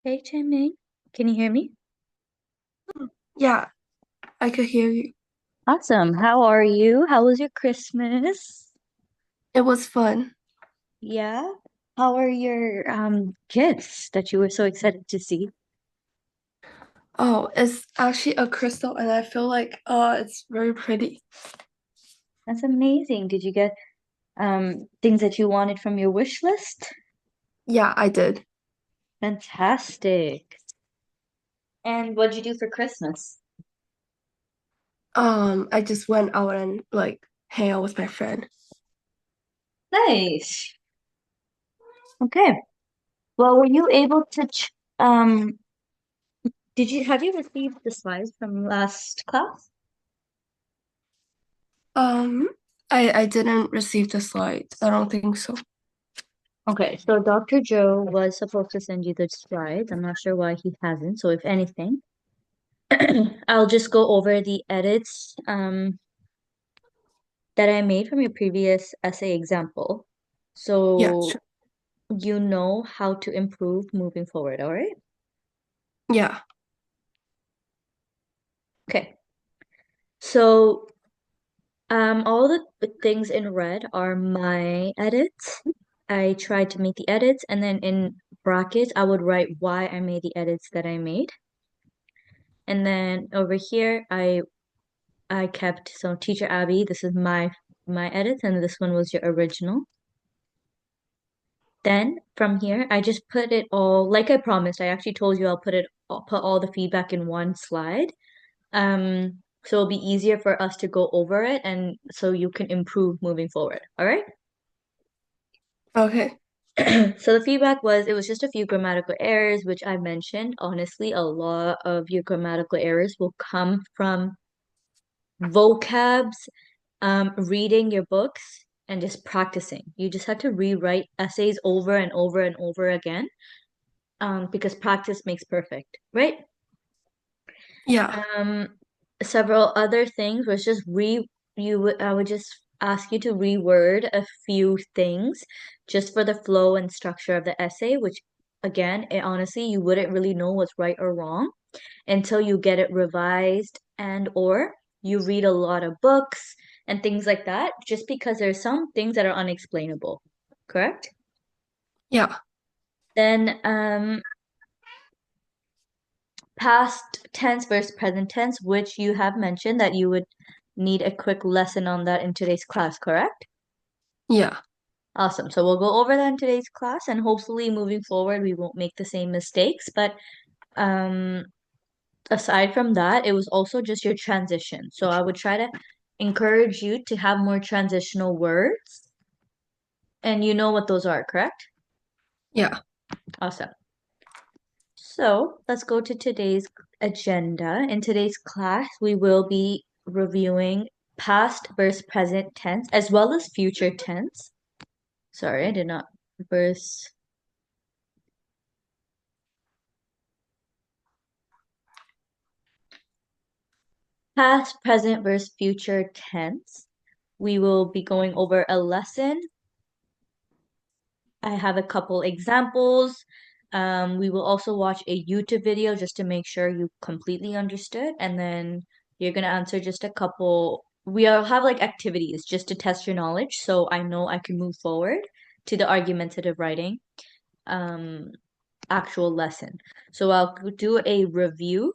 Hey, Ming, can you hear me? Yeah, I could hear you. Awesome. How are you? How was your Christmas? It was fun. Yeah. How are your gifts that you were so excited to see? Oh, it's actually a crystal, and I feel like it's very pretty. That's amazing. Did you get things that you wanted from your wish list? Yeah, I did. Fantastic. And what'd you do for Christmas? I just went out and like hang out with my friend. Nice. Okay. Well, were you able to ch did you have you received the slides from last class? Um, I didn't receive the slides. I don't think so. Okay, so Dr. Joe was supposed to send you the slides. I'm not sure why he hasn't. So if anything, I'll just go over the edits that I made from your previous essay example. Yeah, So sure. you know how to improve moving forward, all right? Yeah. Okay. So all the things in red are my edits. I tried to make the edits, and then in brackets, I would write why I made the edits that I made. And then over here, I kept, so Teacher Abby, this is my edits, and this one was your original. Then from here, I just put it all, like I promised, I actually told you I'll put all the feedback in one slide. So it'll be easier for us to go over it and so you can improve moving forward. All right? Okay. So the feedback was it was just a few grammatical errors, which I mentioned. Honestly, a lot of your grammatical errors will come from vocabs, reading your books, and just practicing. You just have to rewrite essays over and over and over again, because practice makes perfect, right? Yeah. Um, Several other things was just I would just ask you to reword a few things just for the flow and structure of the essay, which again, honestly, you wouldn't really know what's right or wrong until you get it revised and or you read a lot of books and things like that, just because there's some things that are unexplainable, correct? Yeah. Then past tense versus present tense, which you have mentioned that you would need a quick lesson on that in today's class, correct? Yeah. Awesome. So we'll go over that in today's class, and hopefully moving forward we won't make the same mistakes. But um aside from that, it was also just your transition. So I would try to encourage you to have more transitional words, and you know what those are, correct? Yeah. Awesome. So let's go to today's agenda. In today's class, we will be reviewing past versus present tense as well as future tense. Sorry, I did not verse past, present versus future tense. We will be going over a lesson. I have a couple examples. We will also watch a YouTube video just to make sure you completely understood. And then you're gonna answer just a couple. We'll have like activities just to test your knowledge, so I know I can move forward to the argumentative writing um actual lesson. So I'll do a review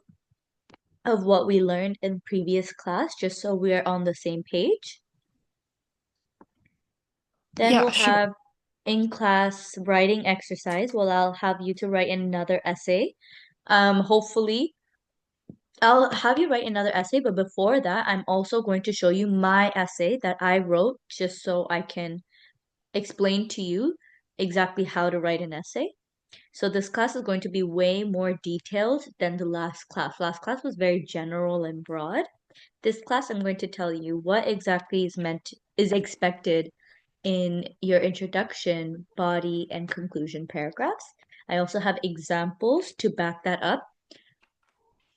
of what we learned in previous class just so we're on the same page. Then Yeah, we'll sure. have in class writing exercise. Well, I'll have you to write another essay. Hopefully, I'll have you write another essay, but before that, I'm also going to show you my essay that I wrote just so I can explain to you exactly how to write an essay. So this class is going to be way more detailed than the last class. Last class was very general and broad. This class, I'm going to tell you what exactly is expected in your introduction, body, and conclusion paragraphs. I also have examples to back that up.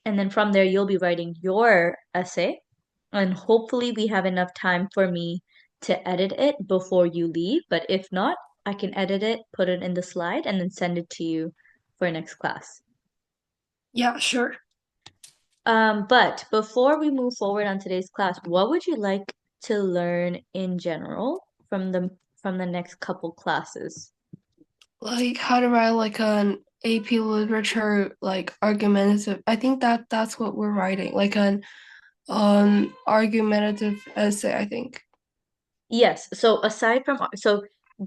And then from there, you'll be writing your essay. And hopefully, we have enough time for me to edit it before you leave. But if not, I can edit it, put it in the slide, and then send it to you for next class. Yeah, sure. But before we move forward on today's class, what would you like to learn in general from the next couple classes? Like how to write like an AP literature like argumentative. I think that's what we're writing, like an argumentative essay, I think. Yes. So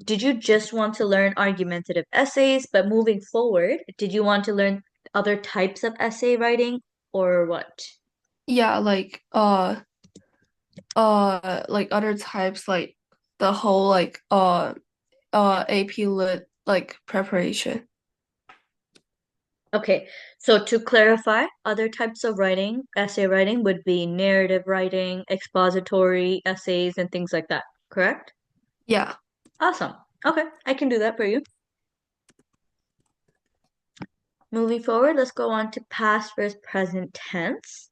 did you just want to learn argumentative essays, but moving forward, did you want to learn other types of essay writing or what? Yeah, like other types, like the whole like AP lit like preparation. Okay. So to clarify, other types of writing, essay writing would be narrative writing, expository essays, and things like that, correct? Yeah. Awesome. Okay, I can do that for you. Moving forward, let's go on to past versus present tense.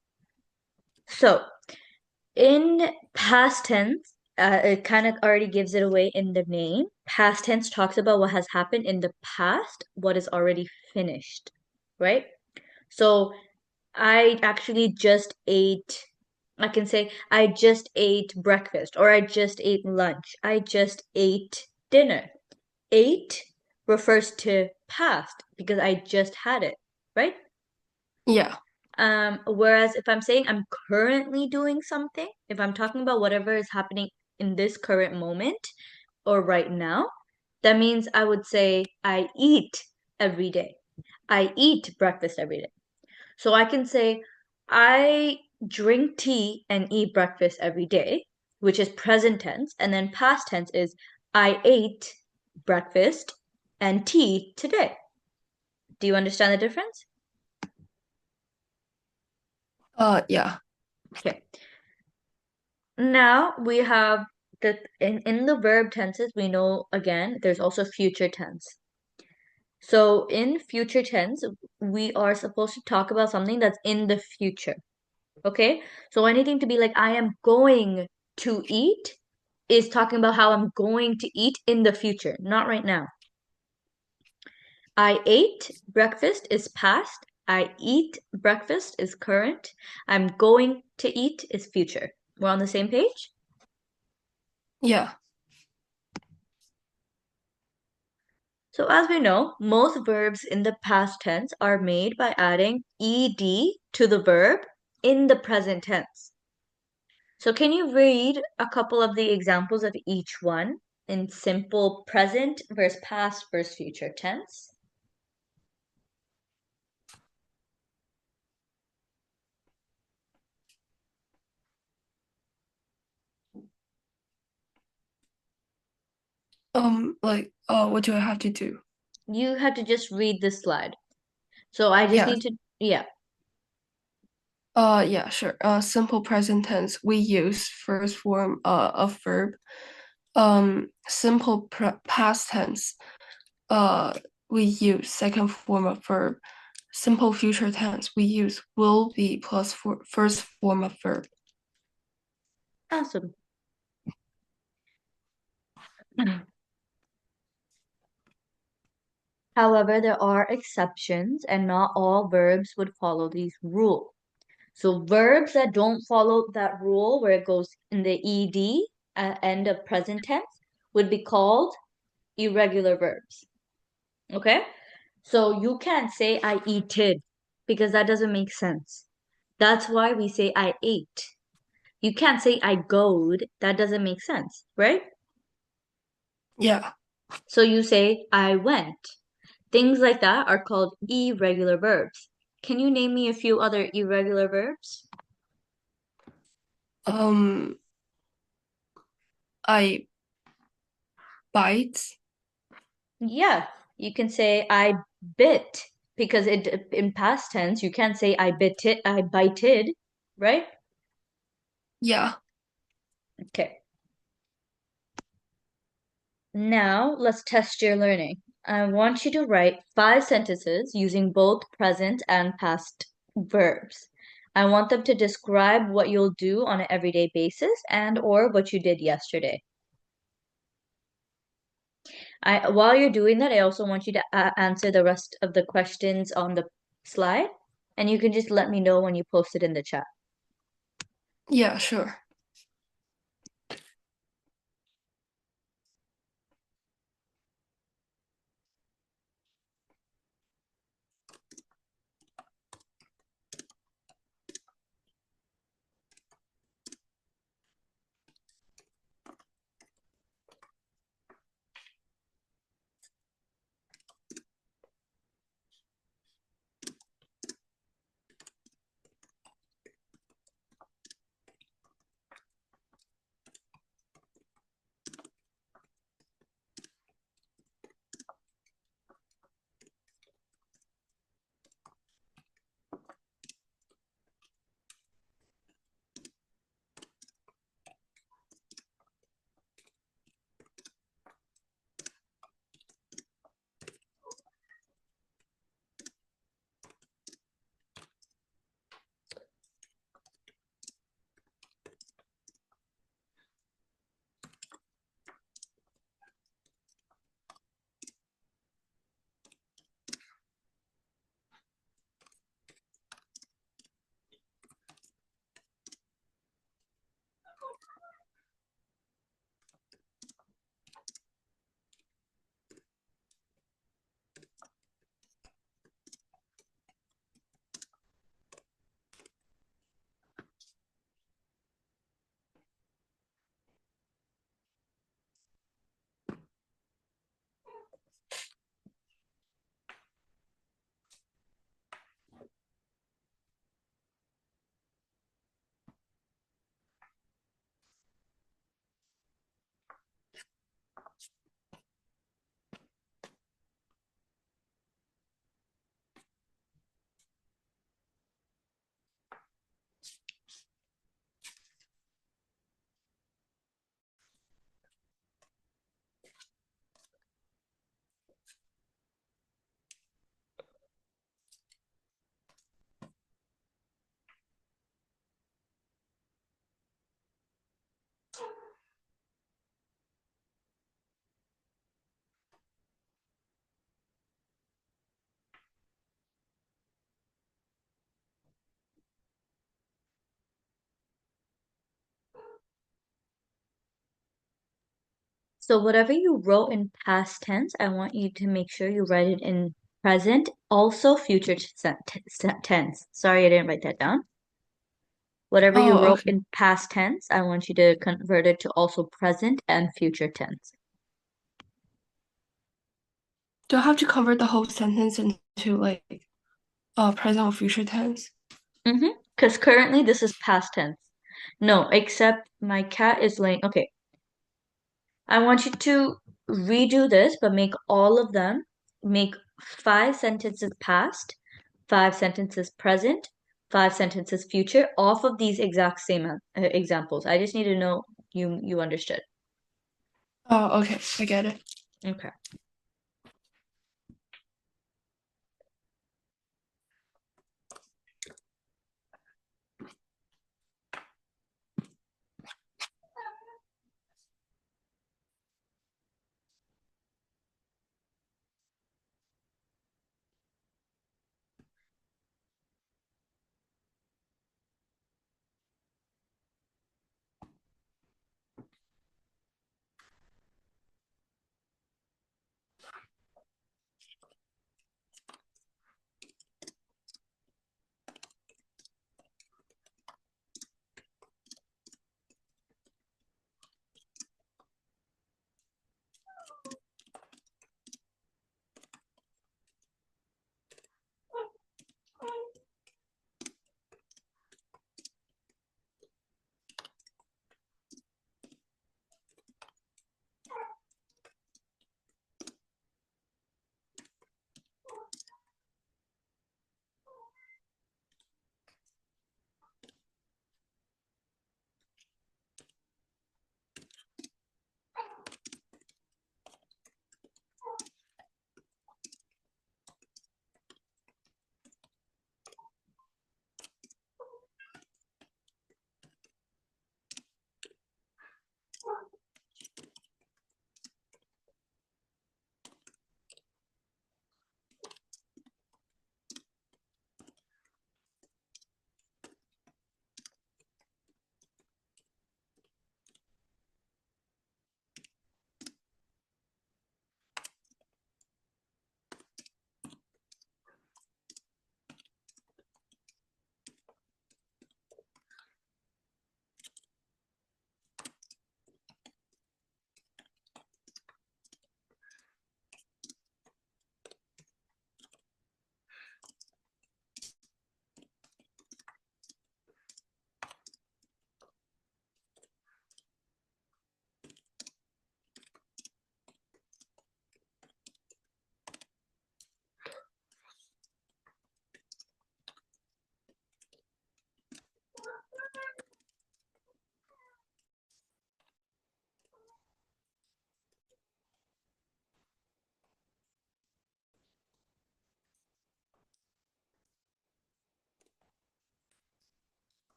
So, in past tense, it kind of already gives it away in the name. Past tense talks about what has happened in the past, what is already finished, right? So, I actually just ate, I can say, I just ate breakfast or I just ate lunch. I just ate dinner. Ate refers to past because I just had it, right? Yeah. Whereas if I'm saying I'm currently doing something, if I'm talking about whatever is happening in this current moment or right now, that means I would say I eat every day. I eat breakfast every day. So I can say I drink tea and eat breakfast every day, which is present tense, and then past tense is I ate breakfast and tea today. Do you understand the difference? Yeah. Okay. Now we have in the verb tenses, we know again, there's also future tense. So in future tense, we are supposed to talk about something that's in the future. Okay? So anything to be like, I am going to eat is talking about how I'm going to eat in the future, not right now. I ate breakfast is past. I eat breakfast is current. I'm going to eat is future. We're on the same page? Yeah. So as we know, most verbs in the past tense are made by adding ed to the verb in the present tense. So can you read a couple of the examples of each one in simple present versus past versus future tense? Like what do I have to do? You have to just read this slide. So I just Yeah. need to, yeah. Yeah, sure. Simple present tense, we use first form of verb. Simple past tense, uh, we use second form of verb. Simple future tense, we use will be plus for first form of verb. Awesome. However, there are exceptions and not all verbs would follow these rules. So verbs that don't follow that rule where it goes in the ed at end of present tense would be called irregular verbs. Okay? So you can't say I eated because that doesn't make sense. That's why we say I ate. You can't say I goed. That doesn't make sense, right? Yeah. So you say I went. Things like that are called irregular verbs. Can you name me a few other irregular verbs? Um, I bite. Yeah, you can say I bit because it in past tense you can't say I bit it, I bited, right? Yeah. Okay. Now let's test your learning. I want you to write 5 sentences using both present and past verbs. I want them to describe what you'll do on an everyday basis and or what you did yesterday. While you're doing that, I also want you to answer the rest of the questions on the slide. and you can just let me know when you post it in the chat. Yeah, sure. So whatever you wrote in past tense, I want you to make sure you write it in present, also future tense. Sorry, I didn't write that down. Whatever you Oh, wrote okay. in past tense, I want you to convert it to also present and future tense. Do I have to convert the whole sentence into like present or future tense? Mm-hmm. Because currently this is past tense. No, except my cat is laying. Okay, I want you to redo this, but make all of them, make 5 sentences past, 5 sentences present, 5 sentences future, off of these exact same examples. I just need to know you understood. Oh, okay. I get it. Okay.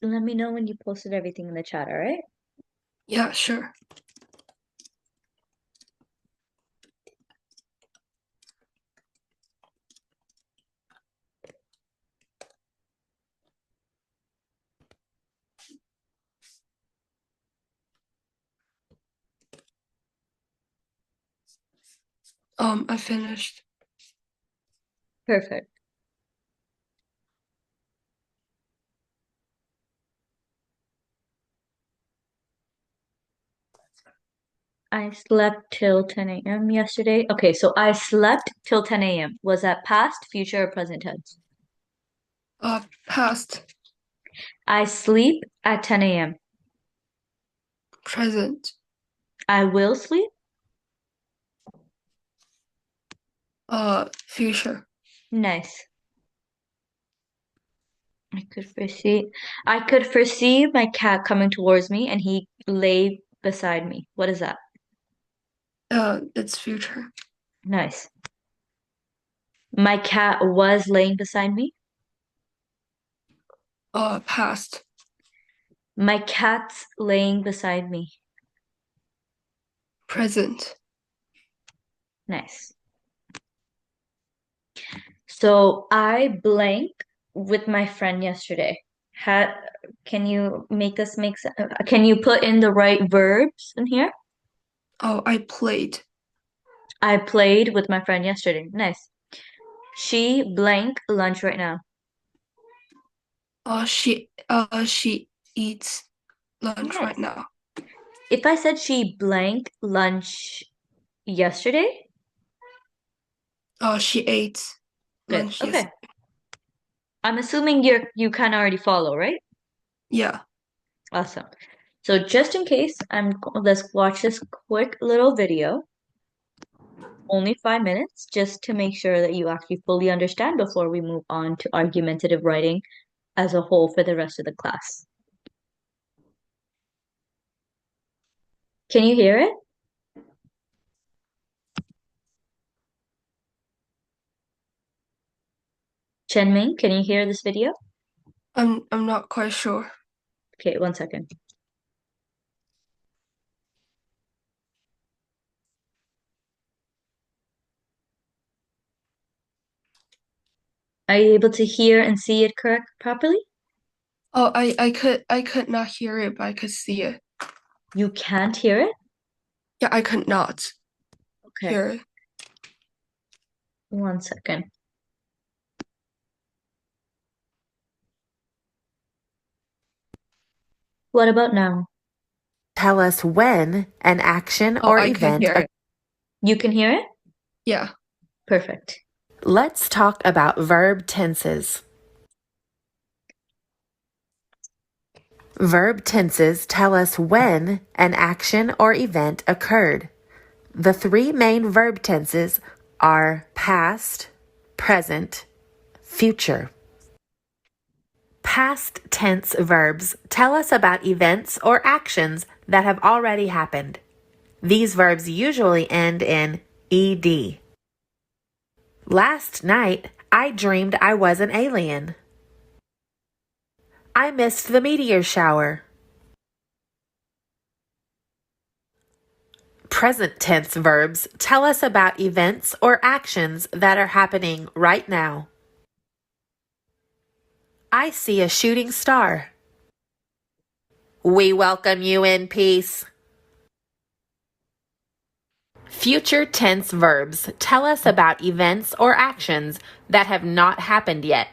let me know when you posted everything in the chat, all right? Yeah, sure. I finished. Perfect. I slept till 10 a.m. yesterday. Okay, so I slept till 10 a.m. Was that past, future, or present tense? Past, I sleep at 10 a.m. present, I will sleep. future. Nice. I could foresee my cat coming towards me and he lay beside me. What is that? It's future. Nice. My cat was laying beside me. Past, My cat's laying beside me. present. Nice. So I blank with my friend yesterday. Had can you make this make sense? Can you put in the right verbs in here? Oh, I played. I played with my friend yesterday. Nice. She blank lunch right now. She eats lunch right Nice. now. If I said she blank lunch yesterday, She ate good. lunch Okay. yesterday. I'm assuming you kind of already follow, right? Yeah. Awesome. So just in case, let's watch this quick little video, only 5 minutes, just to make sure that you actually fully understand before we move on to argumentative writing as a whole for the rest of the class. Can you hear it? Chenming, can you hear this video? I'm not quite sure. Okay, 1 second. Are you able to hear and see it correct properly? Oh, I could not hear it, but I could see it. You can't hear it? Yeah, I could not Okay, hear it. 1 second. What about now? Tell us when an action Oh, or I can event. hear it. You can hear it? Yeah. Perfect. Let's talk about verb tenses. Verb tenses tell us when an action or event occurred. The three main verb tenses are past, present, future. Past tense verbs tell us about events or actions that have already happened. These verbs usually end in ed. Last night, I dreamed I was an alien. I missed the meteor shower. Present tense verbs tell us about events or actions that are happening right now. I see a shooting star. We welcome you in peace. Future tense verbs tell us about events or actions that have not happened yet.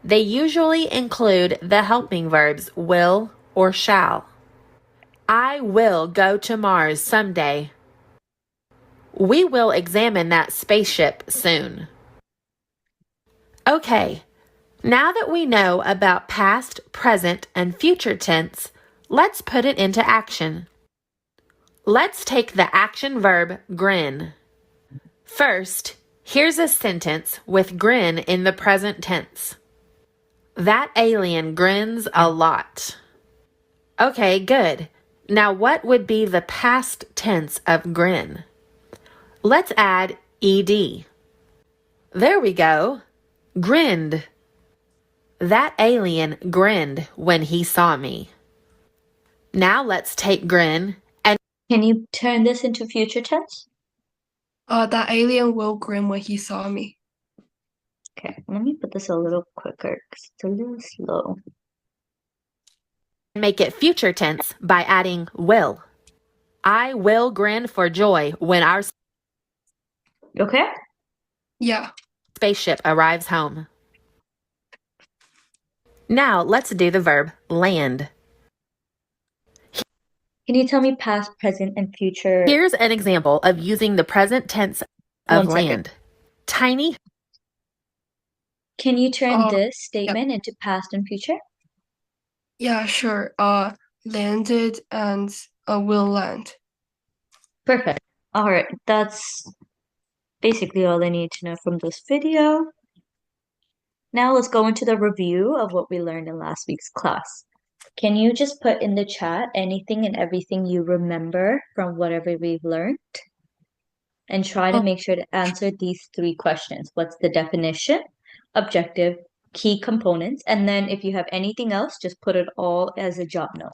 They usually include the helping verbs will or shall. I will go to Mars someday. We will examine that spaceship soon. Okay, now that we know about past, present, and future tense, let's put it into action. Let's take the action verb grin. First, here's a sentence with grin in the present tense. That alien grins a lot. Okay, good. Now what would be the past tense of grin? Let's add ed. There we go. Grinned. That alien grinned when he saw me. Now let's take grin and Can you turn this into future tense? That alien will grin when he saw me. Okay, let me put this a little quicker because it's a little slow. make it future tense by adding will. I will grin for joy when our Okay? Yeah. spaceship arrives home. Now let's do the verb land. Can you tell me past, present, and future? Here's an example of using the present tense of 1 second. land. Tiny. Can you turn this Yeah. statement into past and future? Yeah, sure. Landed and will land. Perfect. All right, that's basically all I need to know from this video. Now let's go into the review of what we learned in last week's class. Can you just put in the chat anything and everything you remember from whatever we've learned? And try to make sure to answer these 3 questions. What's the definition, objective, key components, and then if you have anything else, just put it all as a job note.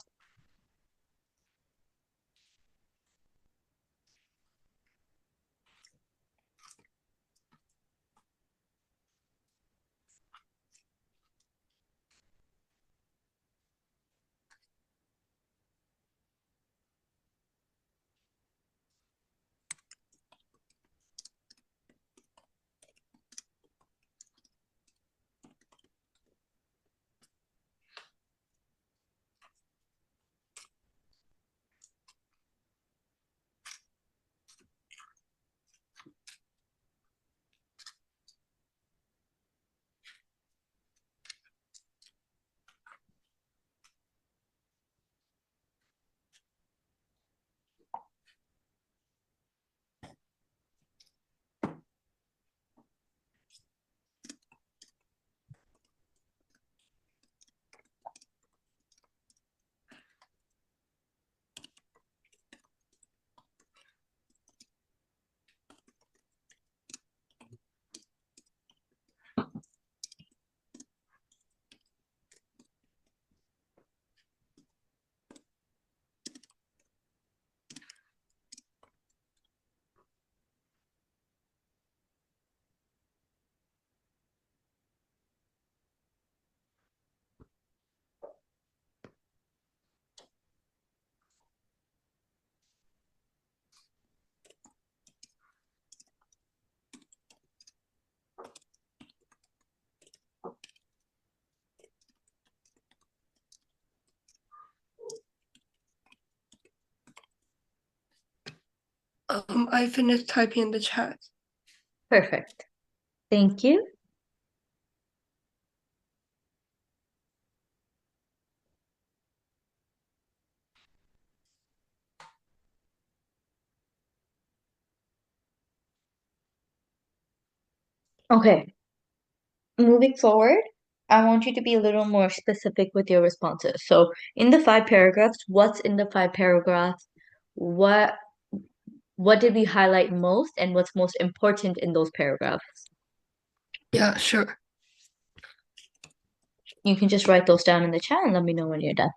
I finished typing in the chat. Perfect. Thank you. Okay, moving forward, I want you to be a little more specific with your responses. So, in the 5 paragraphs, what's in the 5 paragraphs? What did we highlight most and what's most important in those paragraphs? Yeah, sure. You can just write those down in the chat and let me know when you're done.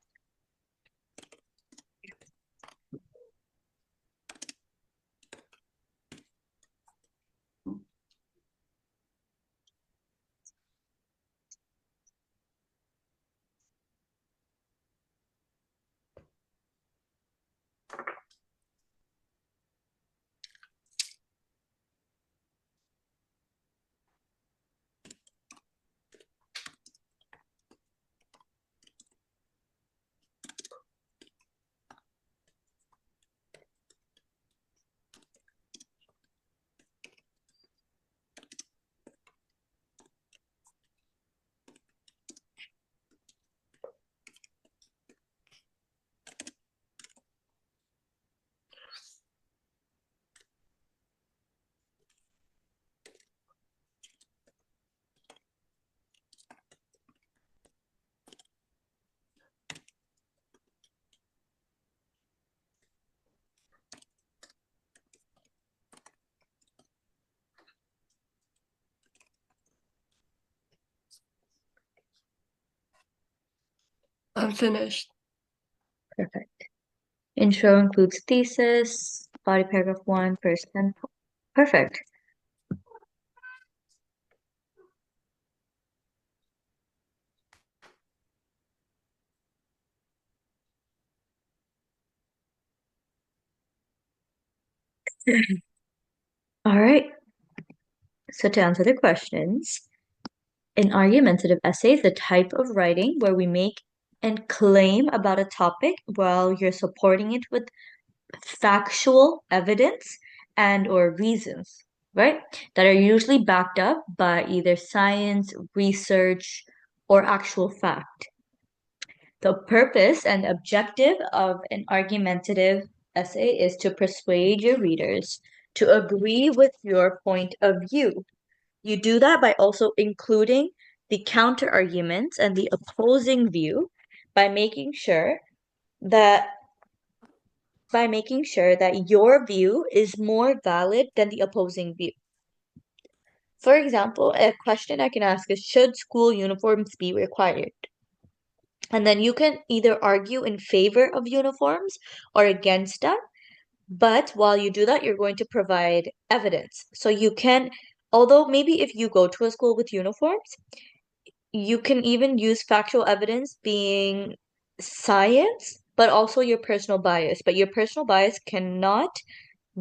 I'm finished. Perfect. Intro includes thesis, body paragraph 1, first 10. Perfect. All right. So to answer the questions, an argumentative essay is the type of writing where we make and claim about a topic while you're supporting it with factual evidence and or reasons, right? That are usually backed up by either science, research, or actual fact. The purpose and objective of an argumentative essay is to persuade your readers to agree with your point of view. You do that by also including the counter arguments and the opposing view by making sure that your view is more valid than the opposing view. For example, a question I can ask is, should school uniforms be required? And then you can either argue in favor of uniforms or against them. But while you do that, you're going to provide evidence. So you can, although maybe if you go to a school with uniforms, you can even use factual evidence being science, but also your personal bias. But your personal bias cannot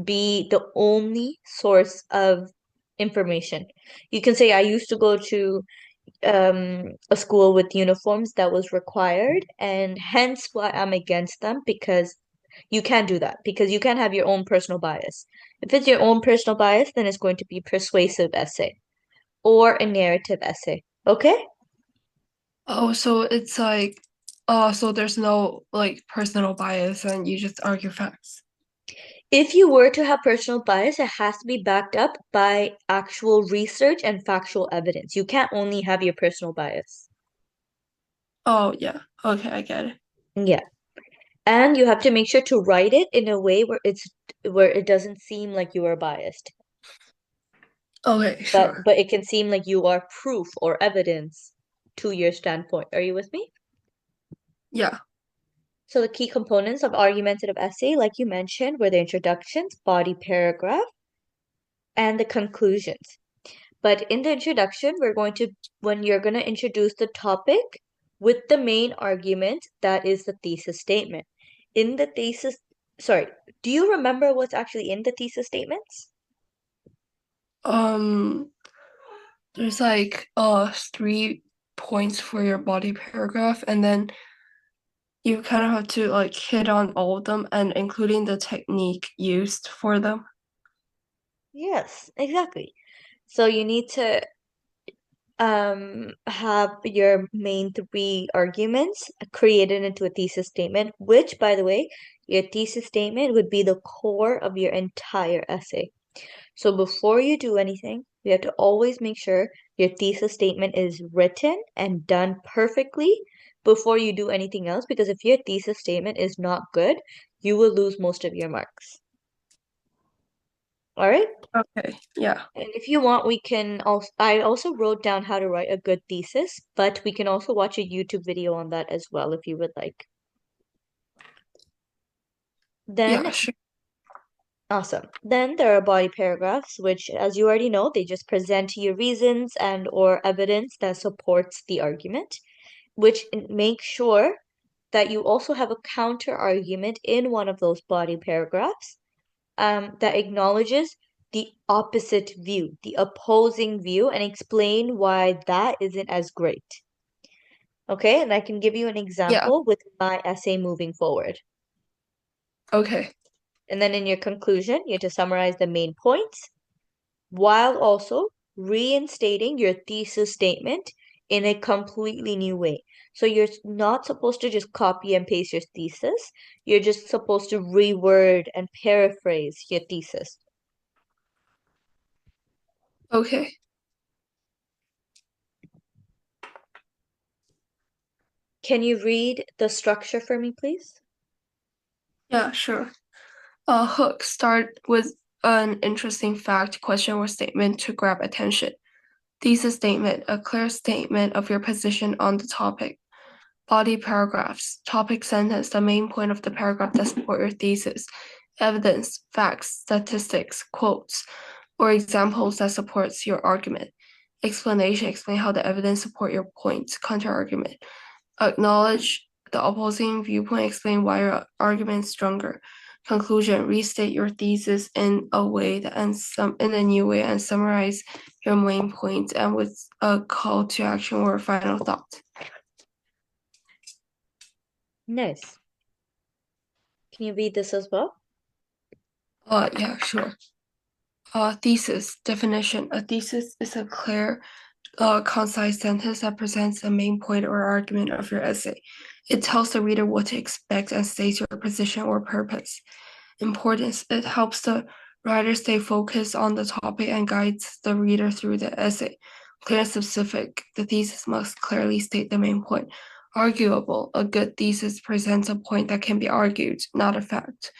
be the only source of information. You can say, I used to go to a school with uniforms that was required, and hence why I'm against them, because you can't do that, because you can't have your own personal bias. If it's your own personal bias, then it's going to be persuasive essay or a narrative essay. Okay? Oh, so it's like, so there's no like personal bias and you just argue facts. If you were to have personal bias, it has to be backed up by actual research and factual evidence. You can't only have your personal bias. Oh, yeah. Okay, I get it. Yeah. And you have to make sure to write it in a way where it doesn't seem like you are biased, Okay, but sure. it can seem like you are proof or evidence to your standpoint. Are you with me? Yeah. So the key components of argumentative essay, like you mentioned, were the introductions, body paragraph, and the conclusions. But in the introduction, when you're going to introduce the topic with the main argument, that is the thesis statement. In the thesis, sorry, do you remember what's actually in the thesis statements? Um, there's like 3 points for your body paragraph, and then you kind of have to like hit on all of them and including the technique used for them. Yes, exactly. So you need to have your main three arguments created into a thesis statement, which, by the way, your thesis statement would be the core of your entire essay. So before you do anything, you have to always make sure your thesis statement is written and done perfectly before you do anything else, because if your thesis statement is not good, you will lose most of your marks. All right? Okay, yeah. And if you want, I also wrote down how to write a good thesis, but we can also watch a YouTube video on that as well if you would like. Yeah, Then, sure. awesome. Then there are body paragraphs, which, as you already know, they just present your reasons and or evidence that supports the argument, which make sure that you also have a counter argument in one of those body paragraphs that acknowledges the opposite view, the opposing view, and explain why that isn't as great. Okay, and I can give you an Yeah, example with my essay moving forward. okay. And then in your conclusion, you have to summarize the main points while also reinstating your thesis statement in a completely new way. So you're not supposed to just copy and paste your thesis. You're just supposed to reword and paraphrase your thesis. Okay. Can you read the structure for me, please? Yeah, sure. Hook start with an interesting fact, question, or statement to grab attention. Thesis statement, a clear statement of your position on the topic. body paragraphs, topic sentence, the main point of the paragraph that support your thesis, evidence, facts, statistics, quotes, or examples that supports your argument. Explanation, explain how the evidence support your points, counter-argument. Acknowledge the opposing viewpoint, explain why your argument is stronger. Conclusion, restate your thesis in a way that in a new way and summarize your main points and with a call to action or a final thought. Nice. Can you read this as well? Yeah, sure. Thesis definition. A thesis is a clear, concise sentence that presents the main point or argument of your essay. It tells the reader what to expect and states your position or purpose. Importance. It helps the writer stay focused on the topic and guides the reader through the essay. Clear and specific. The thesis must clearly state the main point. Arguable. A good thesis presents a point that can be argued, not a fact.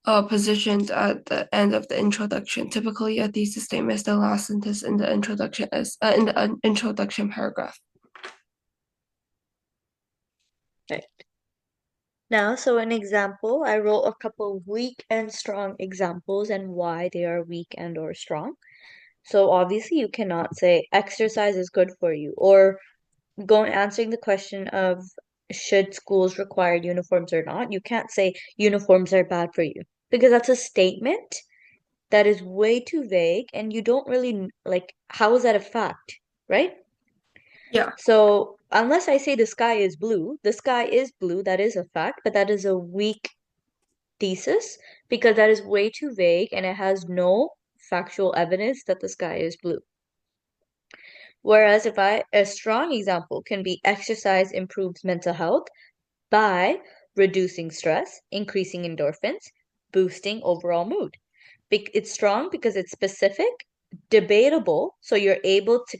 Positioned at the end of the introduction. Typically, a thesis statement is the last sentence in the introduction paragraph. Right. Now, so an example, I wrote a couple weak and strong examples and why they are weak and or strong. So obviously you cannot say exercise is good for you or answering the question of should schools require uniforms or not. You can't say uniforms are bad for you because that's a statement that is way too vague and you don't really like how is that a fact, right? Yeah. So unless I say the sky is blue, that is a fact, but that is a weak thesis because that is way too vague and it has no factual evidence that the sky is blue. Whereas a strong example can be exercise improves mental health by reducing stress, increasing endorphins, boosting overall mood. It's strong because it's specific, debatable, so you're able to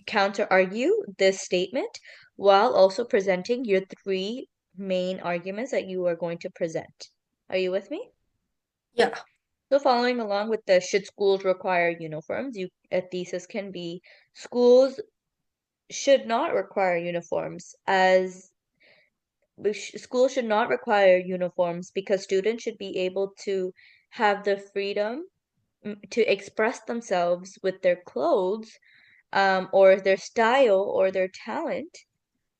counter argue this statement while also presenting your three main arguments that you are going to present. Are you with me? Yeah. So following along with the should schools require uniforms, a thesis can be schools should not require uniforms as schools should not require uniforms because students should be able to have the freedom to express themselves with their clothes or their style or their talent,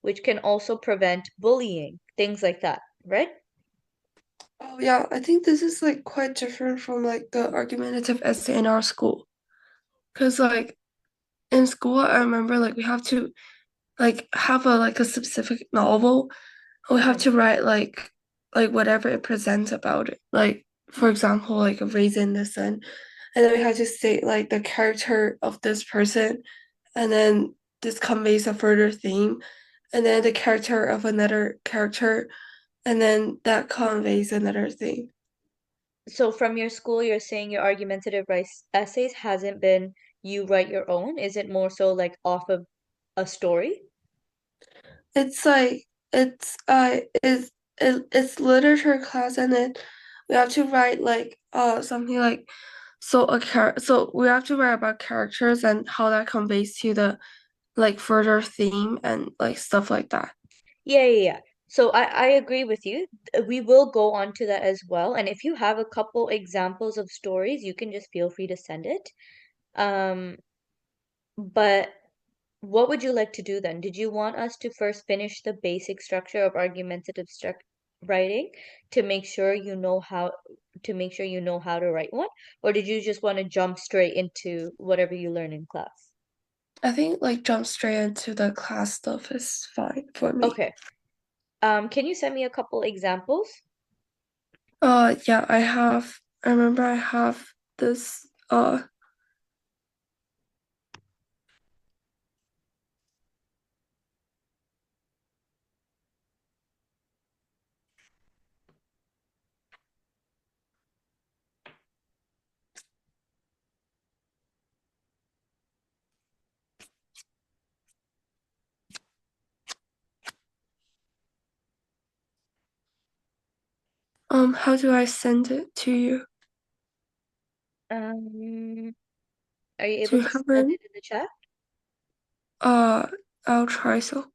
which can also prevent bullying, things like that, right? Oh yeah, I think this is like quite different from like the argumentative essay in our school. Cause like in school I remember like we have to like have a specific novel. We have to write like whatever it presents about it. Like for example, like a raisin in the sun. And then we have to state like the character of this person and then this conveys a further theme. And then the character of another character and then that conveys another theme. So from your school, you're saying your argumentative essays hasn't been you write your own? Is it more so like off of a story? It's like it's literature class and then we have to write like something like so we have to write about characters and how that conveys to the like further theme and like stuff like that. Yeah. So I agree with you. We will go on to that as well. And if you have a couple examples of stories, you can just feel free to send it. Um, but what would you like to do then? Did you want us to first finish the basic structure of argumentative writing to make sure you know how to write one? Or did you just want to jump straight into whatever you learn in class? I think like jump straight into the class stuff is fine for me. Okay. Can you send me a couple examples? Yeah, I remember I have this how do I send it to you? Um, are you Do able you to have send it? it in the chat? Uh I'll try so.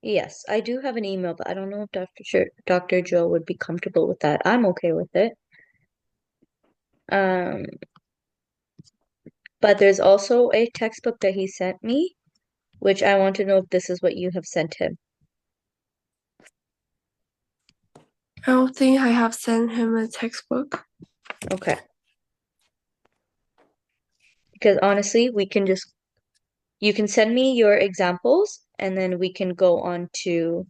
Yes, I do have an email, but I don't know if Dr. Joe would be comfortable with that. I'm okay with it. Um, but there's also a textbook that he sent me, which I want to know if this is what you have sent him. I don't think I have sent him a textbook. Okay. Because honestly, you can send me your examples and then we can go on to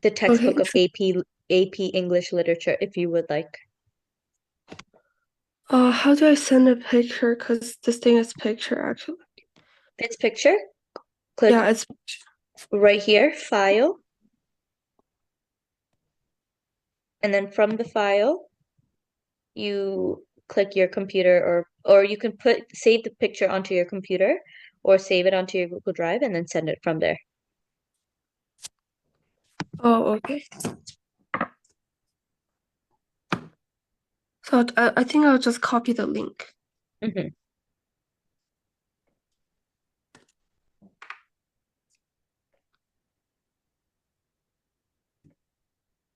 the textbook Okay, of AP English Literature if you would like. how do I send a picture? Because this thing is picture actually. It's picture. Click Yeah, it's right here, file. And then from the file, you click your computer or you can save the picture onto your computer or save it onto your Google Drive and then send it from there. okay. So I think I'll just copy the link. Hmm.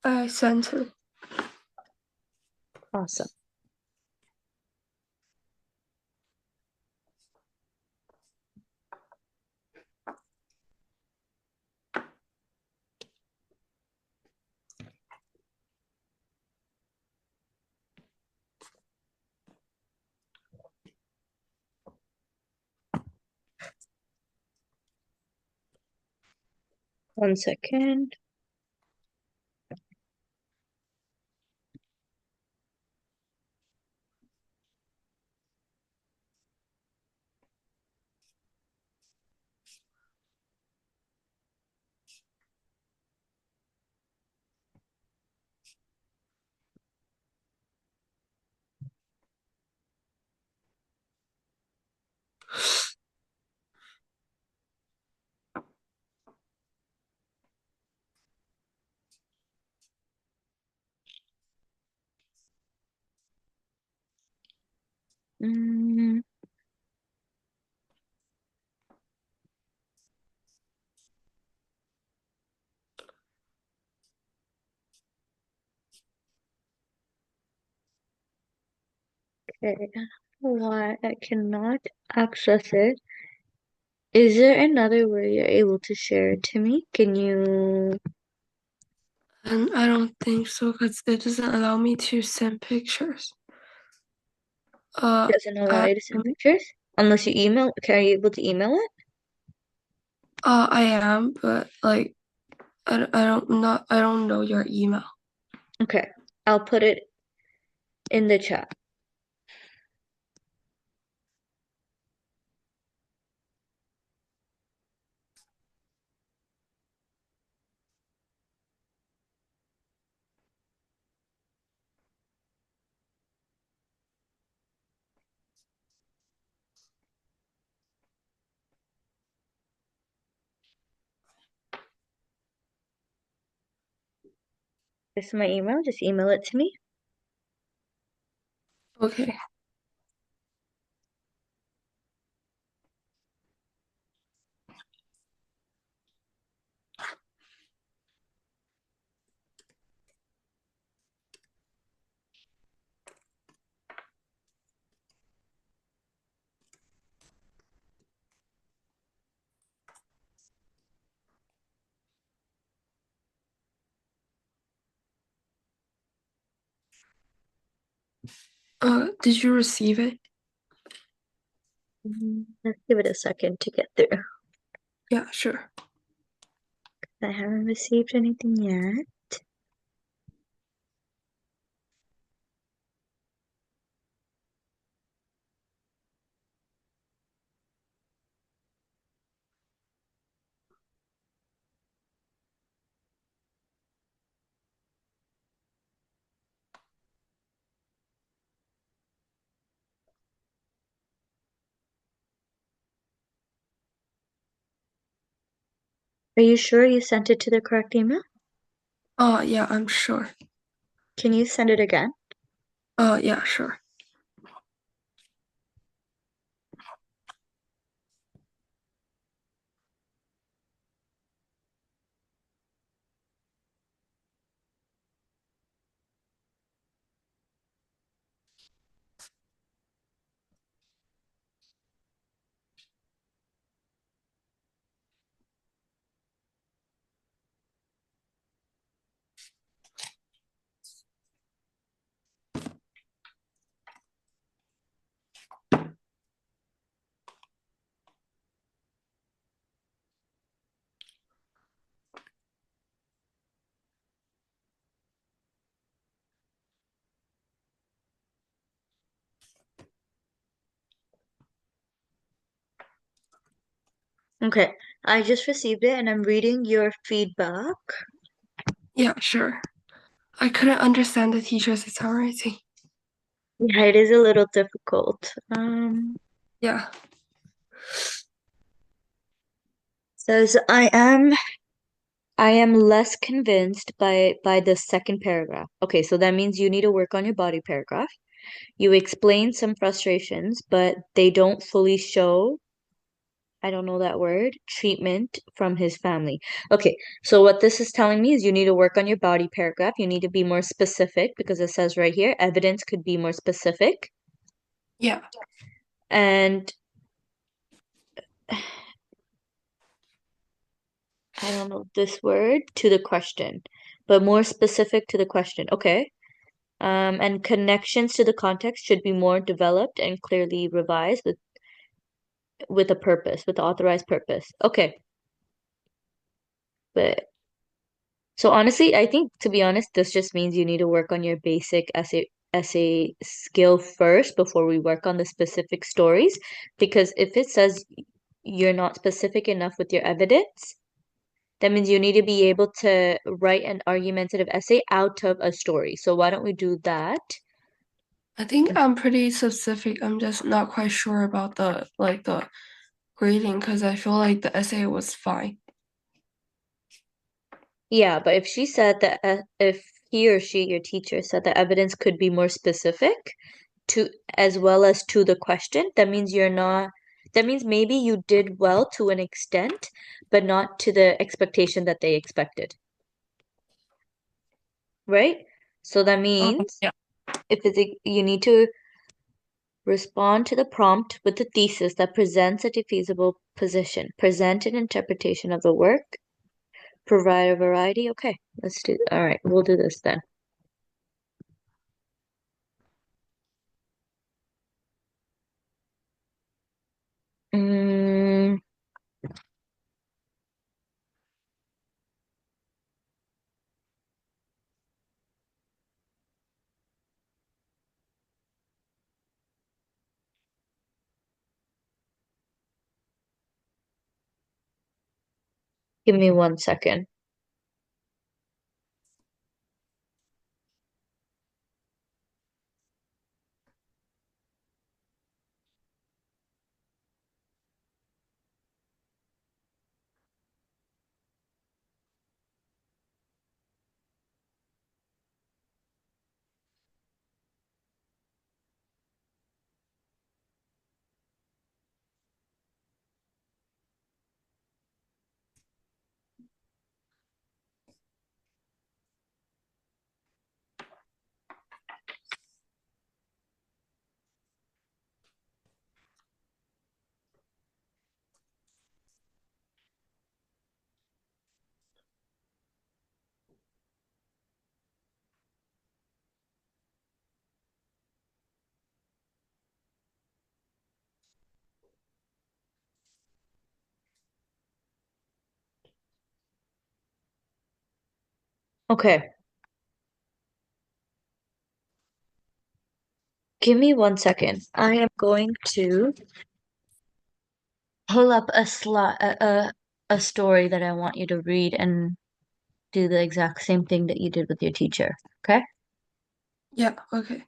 I sent it. Awesome. One second. Mm, okay. Why I cannot access it? Is there another way you're able to share it to me? Can you And I don't think so because it doesn't allow me to send pictures. doesn't allow I you to send pictures? Unless you email, are you able to email it? I am, but like I don't know your email. Okay. I'll put it in the chat. This is my email. Just email it to me. Okay. Did you receive it? Let's give it a second to get through. Yeah, sure. I haven't received anything yet. Are you sure you sent it to the correct email? Yeah, I'm sure. Can you send it again? Yeah, sure. Okay, I just received it and I'm reading your feedback. Yeah, sure. I couldn't understand the teacher's handwriting. Yeah, it is a little difficult. Yeah. Says I am less convinced by the second paragraph. Okay, so that means you need to work on your body paragraph. You explain some frustrations, but they don't fully show, I don't know that word, treatment from his family. Okay, so what this is telling me is you need to work on your body paragraph. You need to be more specific because it says right here, evidence could be more specific. Yeah. And I don't know this word to the question, but more specific to the question. Okay. And connections to the context should be more developed and clearly revised with a purpose, with the authorized purpose. Okay. But so honestly, I think to be honest, this just means you need to work on your basic essay skill first before we work on the specific stories. Because if it says you're not specific enough with your evidence, that means you need to be able to write an argumentative essay out of a story. So why don't we do that? I think I'm pretty specific. I'm just not quite sure about the grading because I feel like the essay was fine. Yeah, but if she said that if he or she, your teacher, said that evidence could be more specific to as well as to the question, that means you're not, that means maybe you did well to an extent, but not to the expectation that they expected, right? So that means Yeah. if it's you need to respond to the prompt with a thesis that presents a defeasible position, present an interpretation of the work, provide a variety. Okay, let's do, all right, we'll do this then. Mm, give me 1 second. Okay, give me 1 second. I am going to pull up a story that I want you to read and do the exact same thing that you did with your teacher. Okay? Yeah, okay.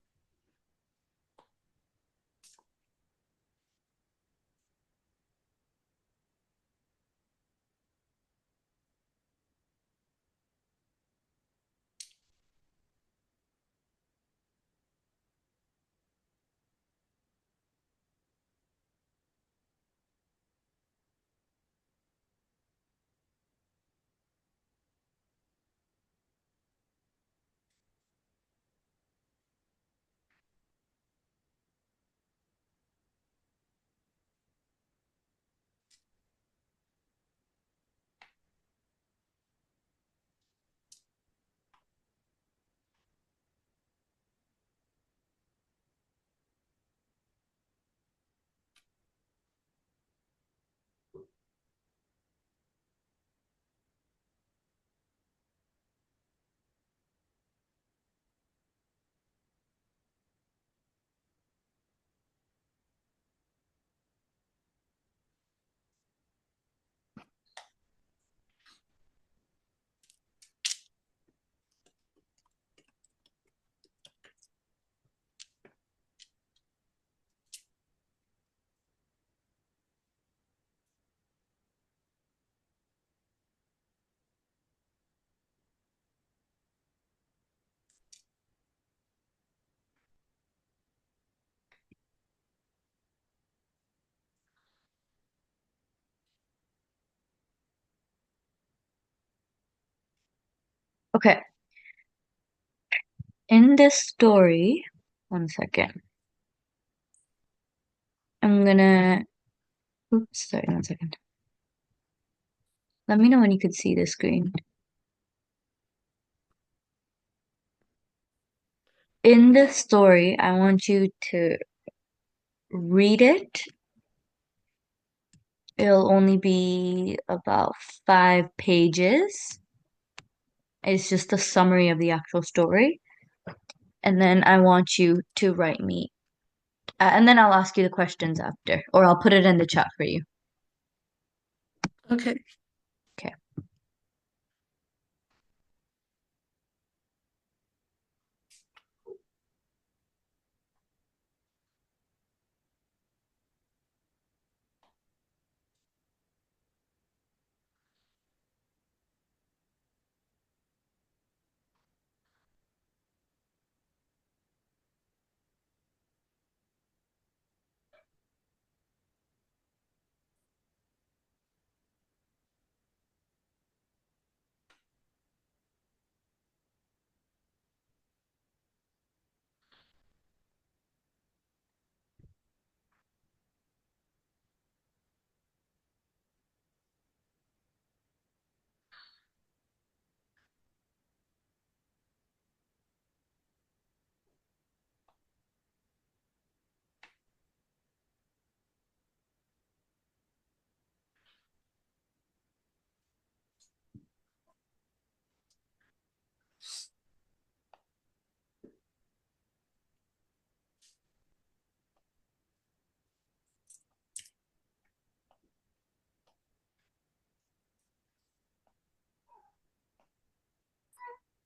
Okay. In this story, one second. I'm gonna, oops, sorry, one second. Let me know when you could see the screen. In this story, I want you to read it. It'll only be about 5 pages. It's just a summary of the actual story. And then I want you to write me. And then I'll ask you the questions after, or I'll put it in the chat for you. Okay. Okay.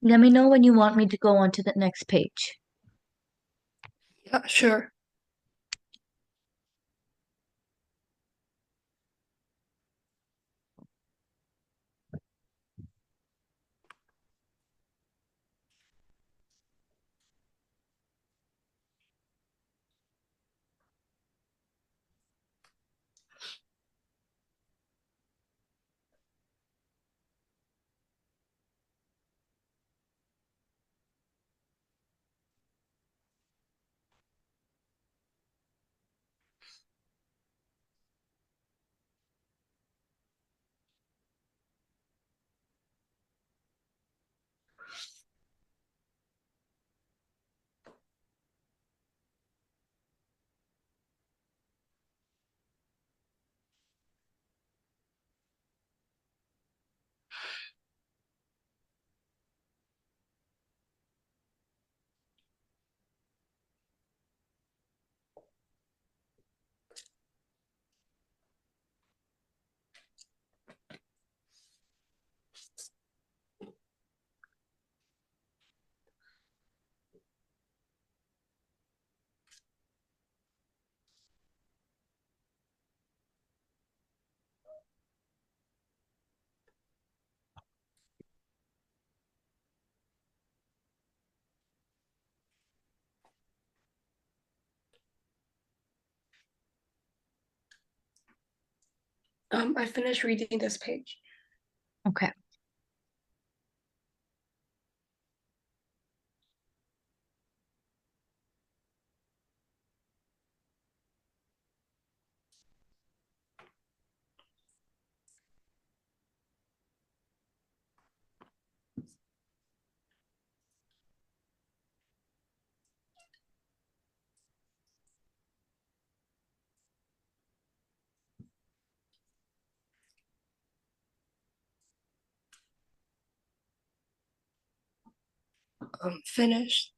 Let me know when you want me to go on to the next page. Yeah, sure. I finished reading this page. Okay. Finished.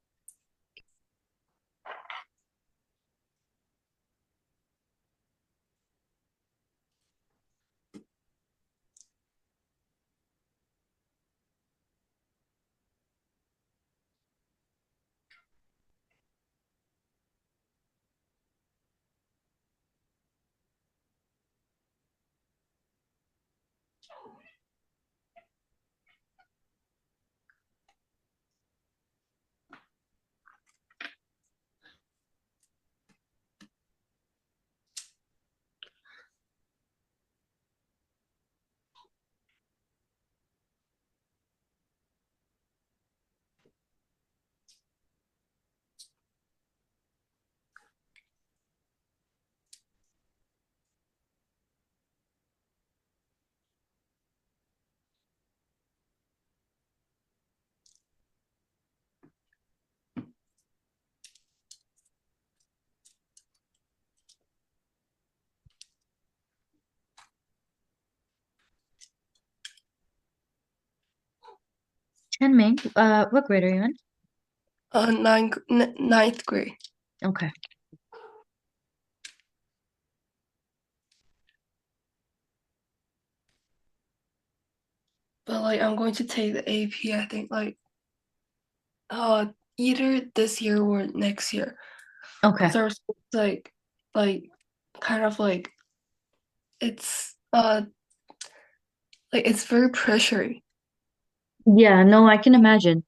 Ming, what grade are you in? Ninth grade. Okay. But like I'm going to take the AP, I think uh either this year or next year. Okay. Because there's like kind of like it's like it's very pressuring. Yeah, no, I can imagine.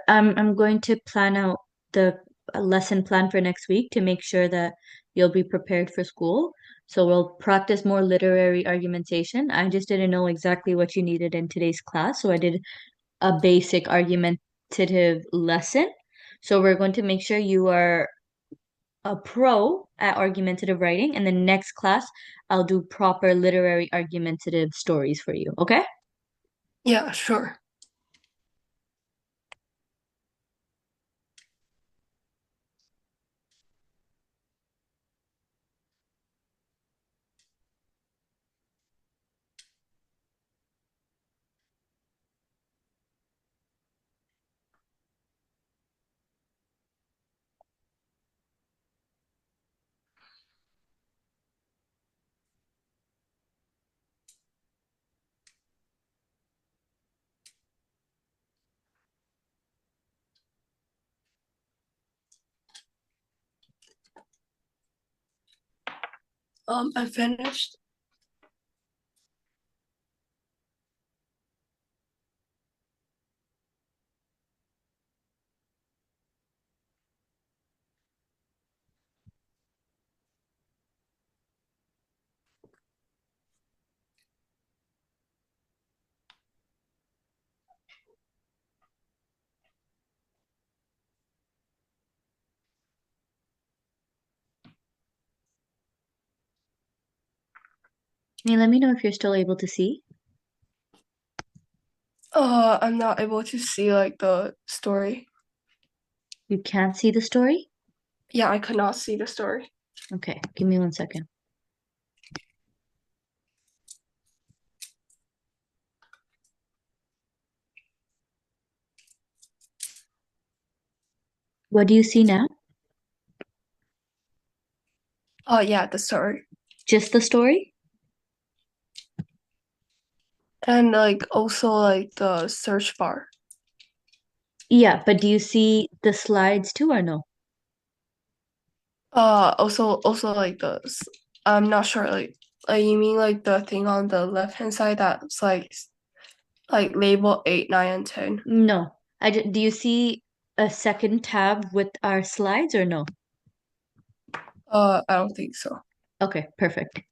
I'm going to plan out the lesson plan for next week to make sure that you'll be prepared for school. So we'll practice more literary argumentation. I just didn't know exactly what you needed in today's class, so I did a basic argumentative lesson. So we're going to make sure you are a pro at argumentative writing, and the next class I'll do proper literary argumentative stories for you. Okay? Yeah, sure. I finished. Hey, let me know if you're still able to see. I'm not able to see like the story. You can't see the story? Yeah, I could not see the story. Okay, give me 1 second. What do you see now? Oh yeah, the story. Just the story? And like also like the search bar. Yeah, but do you see the slides too or no? Also like I'm not sure like you mean like the thing on the left hand side that's like label 8, 9, and 10. No. Do you see a second tab with our slides or no? I don't think so. Okay, perfect.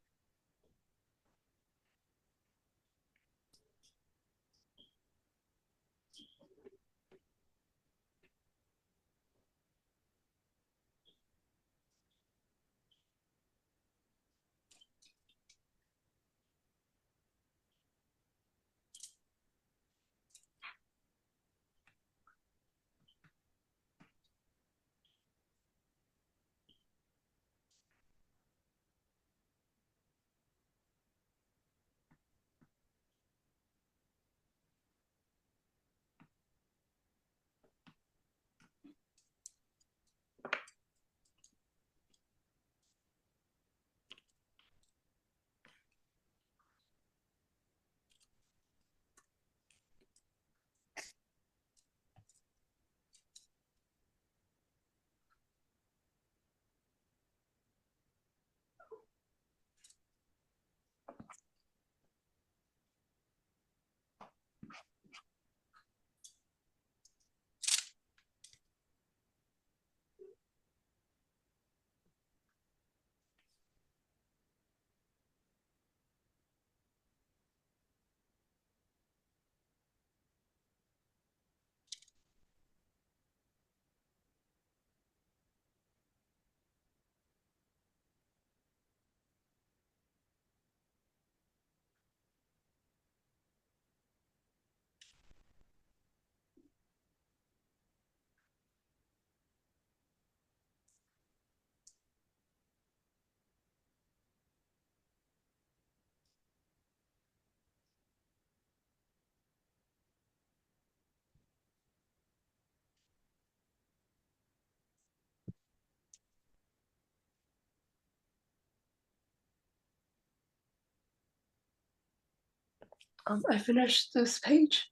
I finished this page.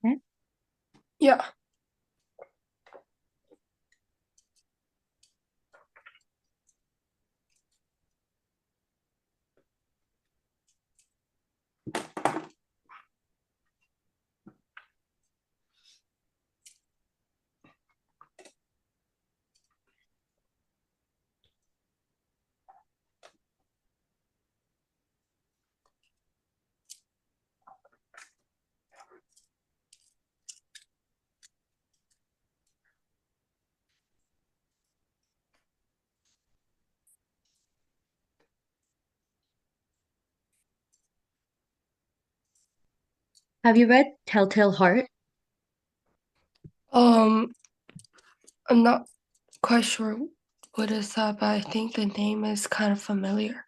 Okay. Yeah. Have you read Telltale Heart? I'm not quite sure what is that, but I think the name is kind of familiar.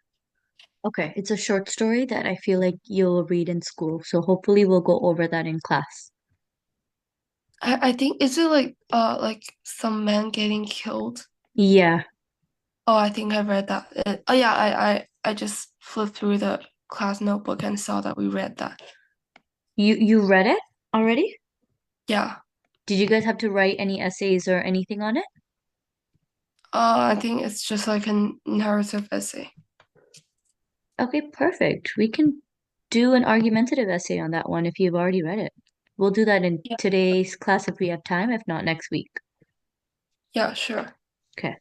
Okay, it's a short story that I feel like you'll read in school, so hopefully we'll go over that in class. I think is it like some man getting killed? Yeah, Oh, I think I read that. Oh yeah, I just flipped through the class notebook and saw that we read that. you read it already? Yeah. Did you guys have to write any essays or anything on it? I think it's just like a narrative essay. Okay, perfect. We can do an argumentative essay on that one if you've already read it. We'll do that in Yeah. today's class if we have time, if not next week. Yeah, sure. Okay.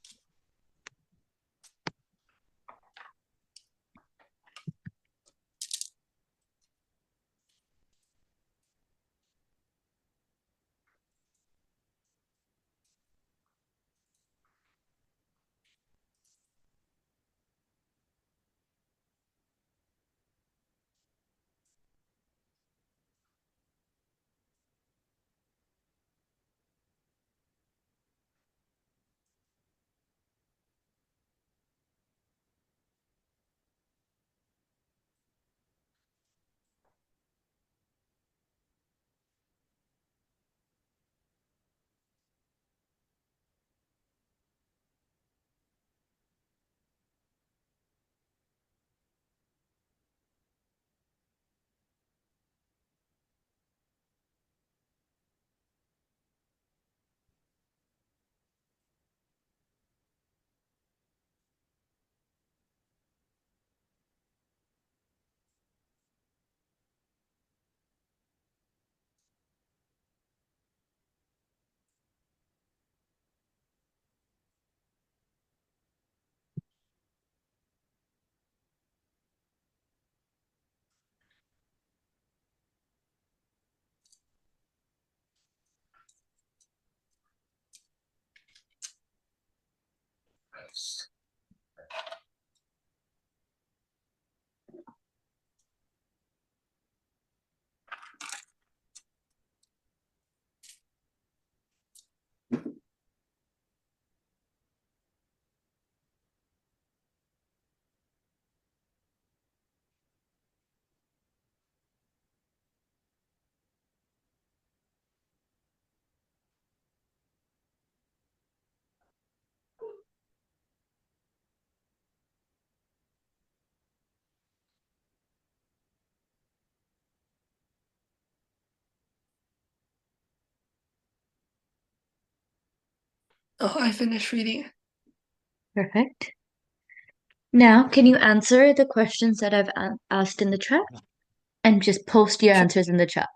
Oh, I finished reading. Perfect. Now, can you answer the questions that I've asked in the chat and just post your Sure. answers in the chat?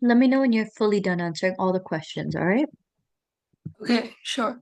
Let me know when you're fully done answering all the questions, all right? Okay, sure.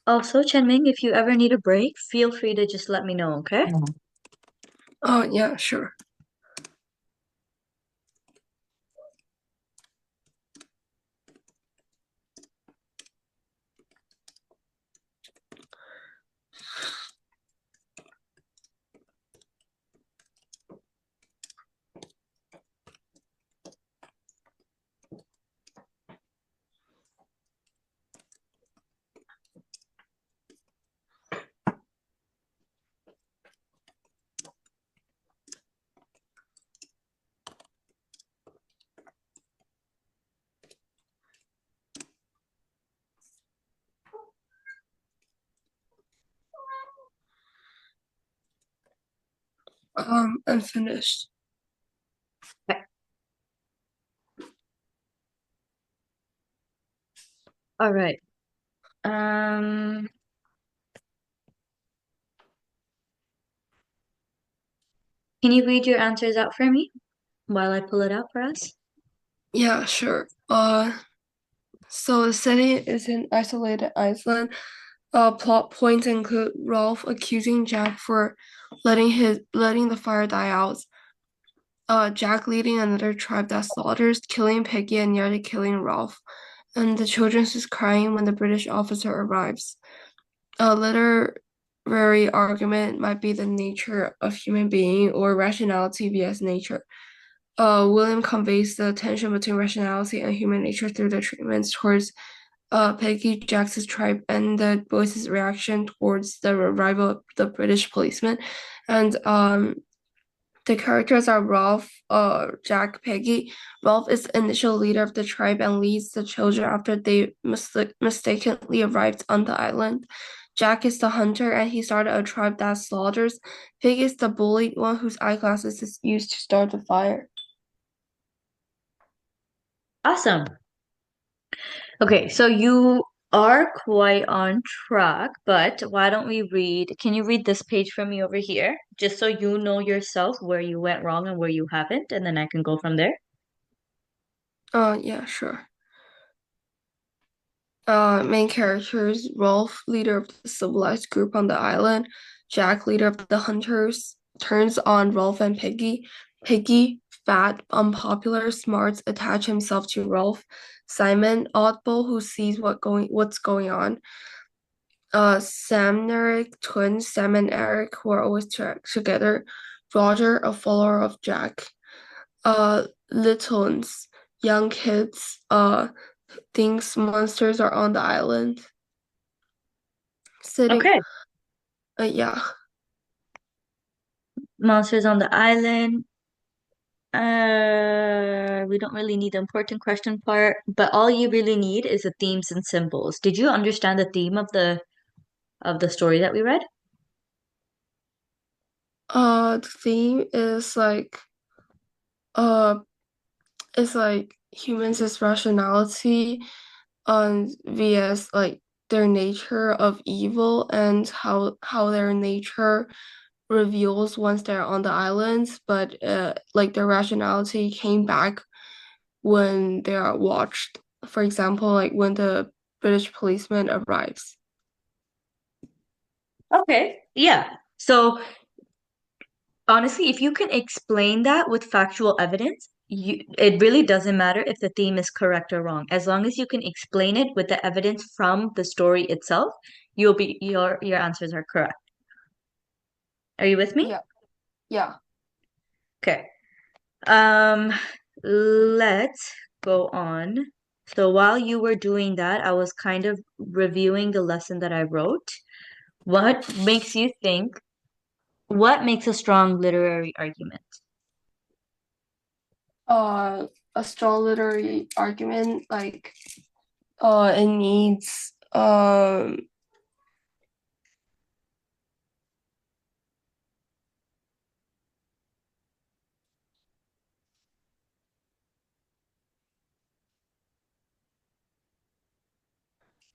Also, Chenming, if you ever need a break, feel free to just let me know, okay? Oh, yeah, sure. I'm finished. Okay. All right. Um, can you read your answers out for me while I pull it out for us? Yeah, sure. So the city is in isolated Iceland. Plot points include Rolf accusing Jack for letting the fire die out. Jack leading another tribe that slaughters, killing Peggy and nearly killing Rolf. And the children is crying when the British officer arrives. A literary argument might be the nature of human being or rationality vs nature. William conveys the tension between rationality and human nature through the treatments towards Peggy Jackson's tribe and the boys' reaction towards the arrival of the British policeman. And the characters are Rolf, Jack, Peggy. Rolf is the initial leader of the tribe and leads the children after they mistakenly arrived on the island. Jack is the hunter and he started a tribe that slaughters. Peggy is the bullied one whose eyeglasses is used to start the fire. Awesome. Okay, so you are quite on track, but why don't we read? Can you read this page for me over here? Just so you know yourself where you went wrong and where you haven't, and then I can go from there. Yeah, sure. Main characters, Rolf, leader of the civilized group on the island, Jack, leader of the hunters, turns on Rolf and Peggy. Peggy, fat, unpopular, smart, attach himself to Rolf. Simon, oddball, who sees what's going on. Sam and Eric, twins, Sam and Eric, who are always together. Roger, a follower of Jack. Littles, young kids, thinks monsters are on the island. Sitting, Okay. yeah. Monsters on the island. We don't really need the important question part, but all you really need is the themes and symbols. Did you understand the theme of the story that we read? The theme uh, is like humans' rationality on vs like their nature of evil and how their nature reveals once they're on the islands, but like their rationality came back when they are watched. For example, like when the British policeman arrives. Okay. Yeah. So honestly, if you can explain that with factual evidence, it really doesn't matter if the theme is correct or wrong. As long as you can explain it with the evidence from the story itself, your answers are correct. Are you with me? Yeah, yeah. Okay. Let's go on. So while you were doing that, I was kind of reviewing the lesson that I wrote. What makes you think, what makes a strong literary argument? uh a strong literary argument it needs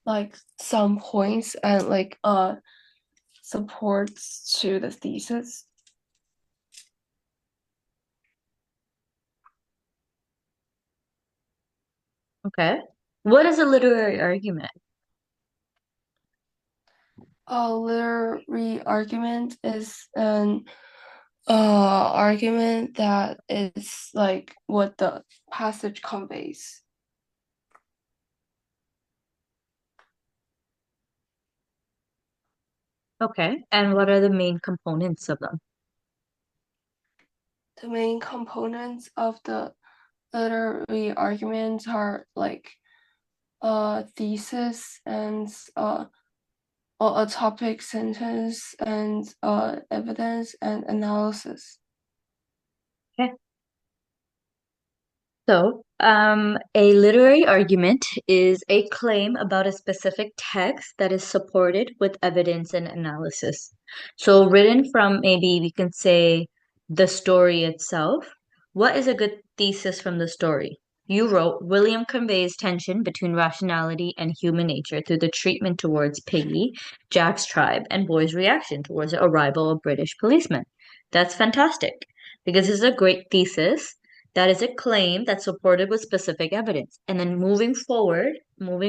like some points and supports to the thesis. Okay. What is a literary argument? A literary argument is an argument that is like what the passage conveys. Okay. And what are the main components of them? The main components of the literary arguments are like a thesis and a topic sentence and evidence and analysis. Okay. So, a literary argument is a claim about a specific text that is supported with evidence and analysis. So, written from maybe we can say the story itself. What is a good thesis from the story? You wrote, William conveys tension between rationality and human nature through the treatment towards Piggy, Jack's tribe, and Boy's reaction towards the arrival of British policemen. That's fantastic because this is a great thesis that is a claim that's supported with specific evidence. And then moving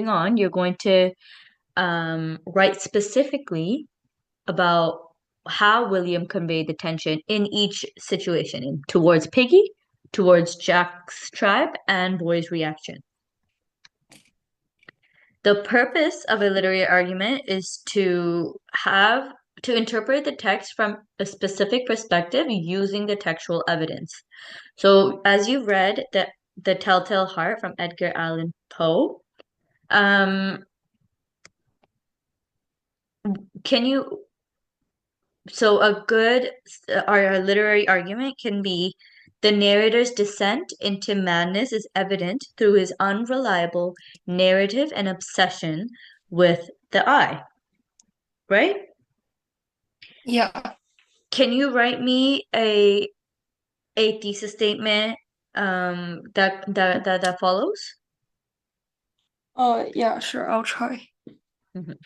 on, you're going to write specifically about how William conveyed the tension in each situation, towards Piggy, towards Jack's tribe, and Boy's reaction. The purpose of a literary argument is to interpret the text from a specific perspective using the textual evidence. So, as you read the Telltale Heart from Edgar Allan Poe, um, can you? So, a literary argument can be the narrator's descent into madness is evident through his unreliable narrative and obsession with the eye, right? Yeah. Can you write me a thesis statement that follows? Yeah, sure, I'll try. Mhm.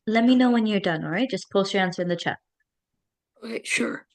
Let me know when you're done, all right? Just post your answer in the chat. Okay, sure.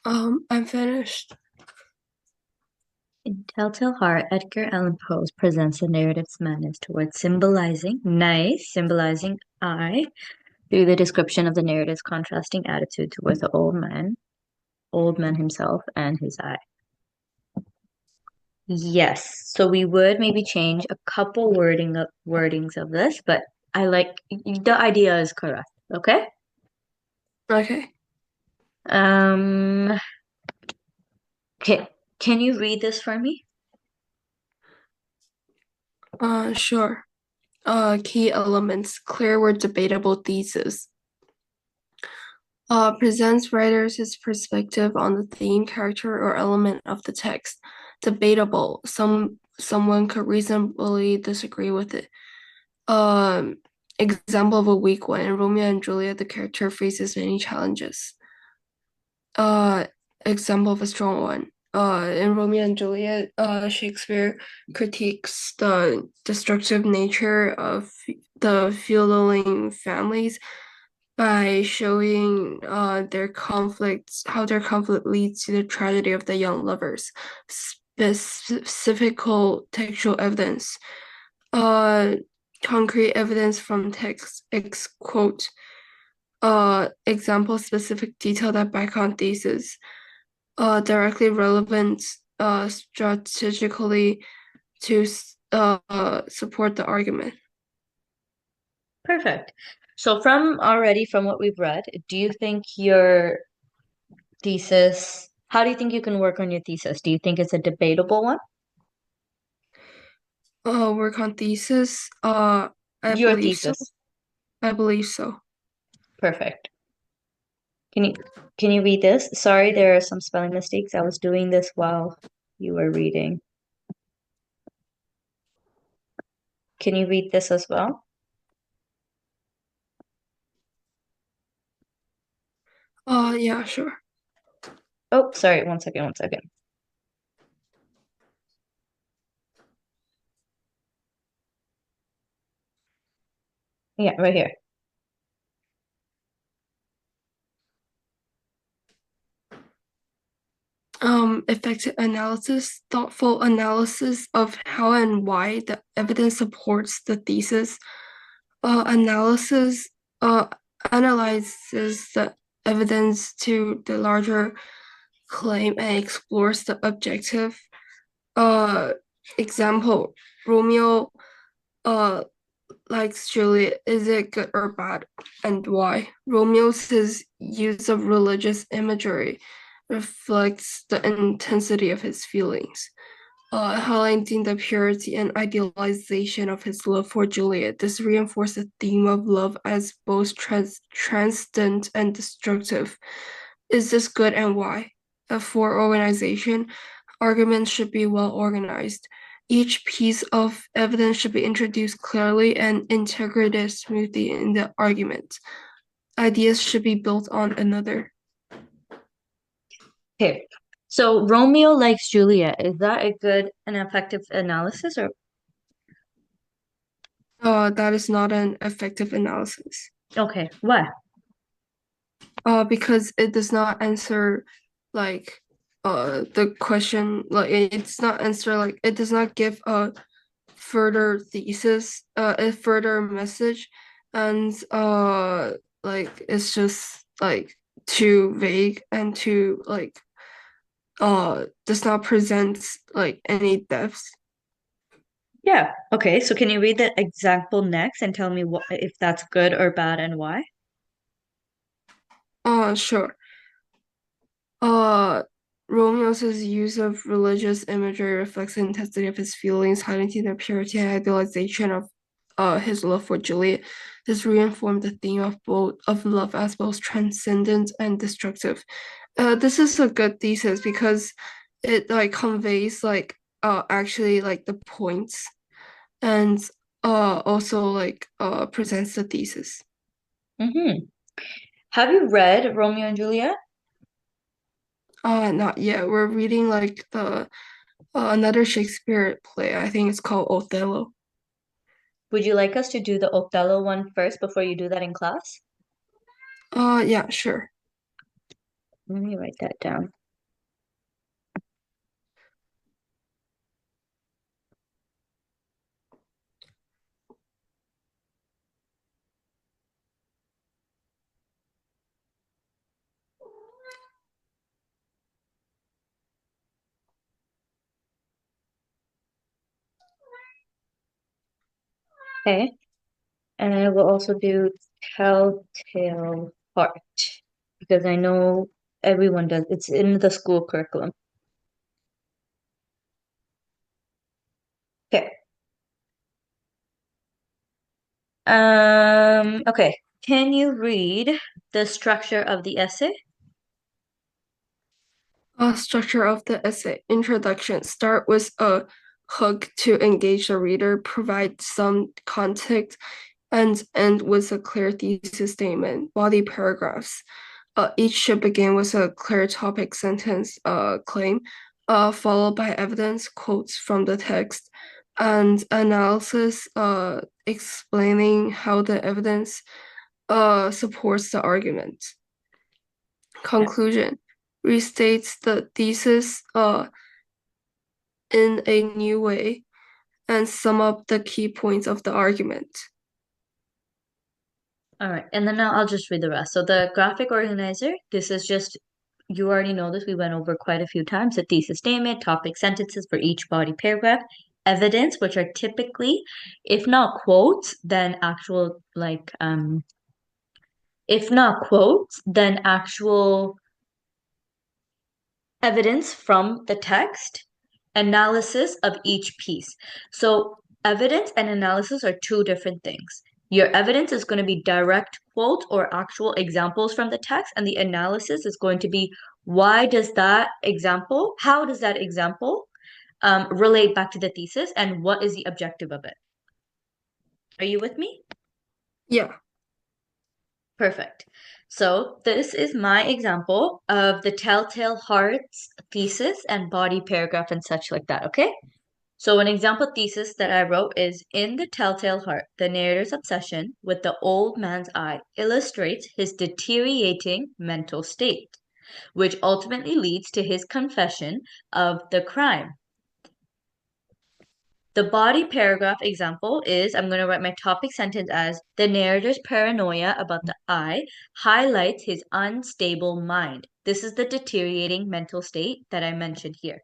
I'm finished. In Telltale Heart, Edgar Allan Poe presents the narrative's madness towards symbolizing I, through the description of the narrative's contrasting attitude towards the old man himself, and his eye. Yes, so we would maybe change a couple wordings of this, but I like the idea is correct. Okay. Okay. Um. Okay. Can you read this for me? Sure. Key elements, clear or debatable thesis. Presents writers his perspective on the theme, character, or element of the text. Debatable, someone could reasonably disagree with it. Example of a weak one. In Romeo and Juliet, the character faces many challenges. Example of a strong one. In Romeo and Juliet, Shakespeare critiques the destructive nature of the feuding families by showing their conflicts, how their conflict leads to the tragedy of the young lovers. Specific textual evidence. Concrete evidence from text, quote. Example specific detail that back on thesis. Directly relevant strategically to support the argument. Perfect. So from what we've read, do you think your thesis, how do you think you can work on your thesis? Do you think it's a debatable one? Work on thesis. I Your believe so. thesis. I believe so. Perfect. Can you read this? Sorry, there are some spelling mistakes. I was doing this while you were reading. Can you read this as well? Yeah, sure. Oh, sorry, one second. Yeah, right here. Effective analysis, thoughtful analysis of how and why the evidence supports the thesis. Analysis analyzes the evidence to the larger claim and explores the objective. Example, Romeo likes Juliet. Is it good or bad, and why? Romeo's use of religious imagery reflects the intensity of his feelings, highlighting the purity and idealization of his love for Juliet. This reinforces the theme of love as both transcendent and destructive. Is this good and why? For organization, arguments should be well organized. Each piece of evidence should be introduced clearly and integrated smoothly in the argument. Ideas should be built on another. Okay. So Romeo likes Juliet. Is that a good and effective analysis or That is not an effective analysis. okay, why? Because it does not answer like the question, like it's not answer, like it does not give a further thesis, a further message, and like it's just like too vague and too like does not present like any depth. Yeah. Okay. So can you read the example next and tell me what if that's good or bad and why? Sure. Uh, Romeo's use of religious imagery reflects the intensity of his feelings, highlighting the purity and idealization of his love for Juliet. This reinformed the theme of love as both transcendent and destructive. This is a good thesis because it like conveys like actually like the points and also like presents the thesis. Mm-hmm. Have you read Romeo and Juliet? Not yet. We're reading like the another Shakespeare play. I think it's called Othello. Would you like us to do the Othello one first before you do that in class? Yeah, sure. Let me write that down. Okay. And I will also do Telltale Heart because I know everyone does. It's in the school curriculum. Okay. Okay. Can you read the structure of the essay? Structure of the essay. Introduction. Start with a hook to engage the reader, provide some context, and end with a clear thesis statement. Body paragraphs. Each should begin with a clear topic sentence claim, followed by evidence quotes from the text and analysis explaining how the evidence supports the argument. Conclusion restates the thesis in a new way and sum up the key points of the argument. All right, and then now I'll just read the rest. So the graphic organizer, this is just, you already know this, we went over quite a few times. The thesis statement, topic sentences for each body paragraph, evidence, which are typically, if not quotes, then actual if not quotes, then actual evidence from the text, analysis of each piece. So, evidence and analysis are two different things. Your evidence is going to be direct quotes or actual examples from the text, and the analysis is going to be how does that example relate back to the thesis, and what is the objective of it? Are you with me? Yeah. Perfect. So this is my example of the Telltale Hearts thesis and body paragraph and such like that, okay? So an example thesis that I wrote is in the Telltale Heart, the narrator's obsession with the old man's eye illustrates his deteriorating mental state, which ultimately leads to his confession of the crime. The body paragraph example is I'm going to write my topic sentence as the narrator's paranoia about the eye highlights his unstable mind. This is the deteriorating mental state that I mentioned here.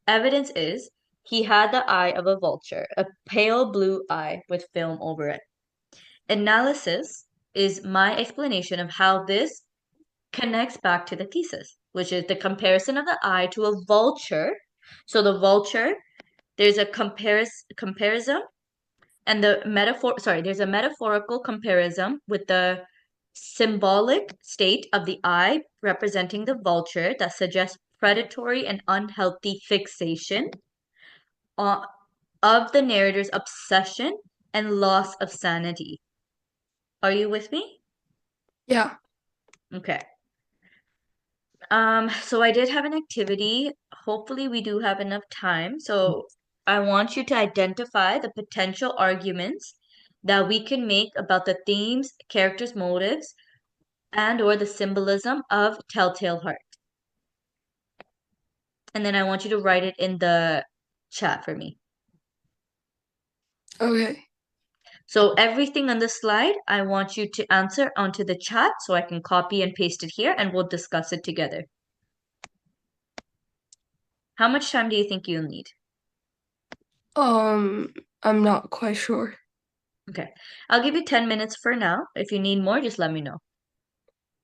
Evidence is he had the eye of a vulture, a pale blue eye with film over it. Analysis is my explanation of how this connects back to the thesis, which is the comparison of the eye to a vulture. So the vulture, there's a comparison and there's a metaphorical comparison with the symbolic state of the eye representing the vulture that suggests predatory and unhealthy fixation uh, of the narrator's obsession and loss of sanity. Are you with me? Yeah. Okay. So I did have an activity. Hopefully we do have enough time. So I want you to identify the potential arguments that we can make about the themes, characters' motives, and or the symbolism of Telltale Heart. and then I want you to write it in the chat for me. Okay. So everything on the slide, I want you to answer onto the chat so I can copy and paste it here and we'll discuss it together. How much time do you think you'll need? I'm not quite sure. Okay. I'll give you 10 minutes for now. If you need more, just let me know.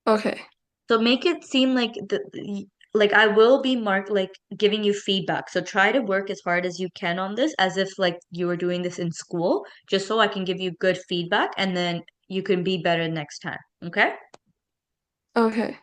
Okay. So make it seem like like I will be like giving you feedback. So try to work as hard as you can on this as if like you were doing this in school, just so I can give you good feedback and then you can be better next time. Okay? Okay.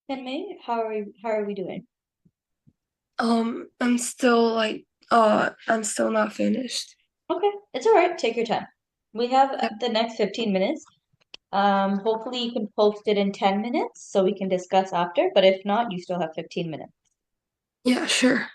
And May, how are we doing? I'm still not finished. Okay, it's all right. Take your time. We have Yep. the next 15 minutes. Hopefully you can post it in 10 minutes so we can discuss after, but if not, you still have 15 minutes. Yeah, sure.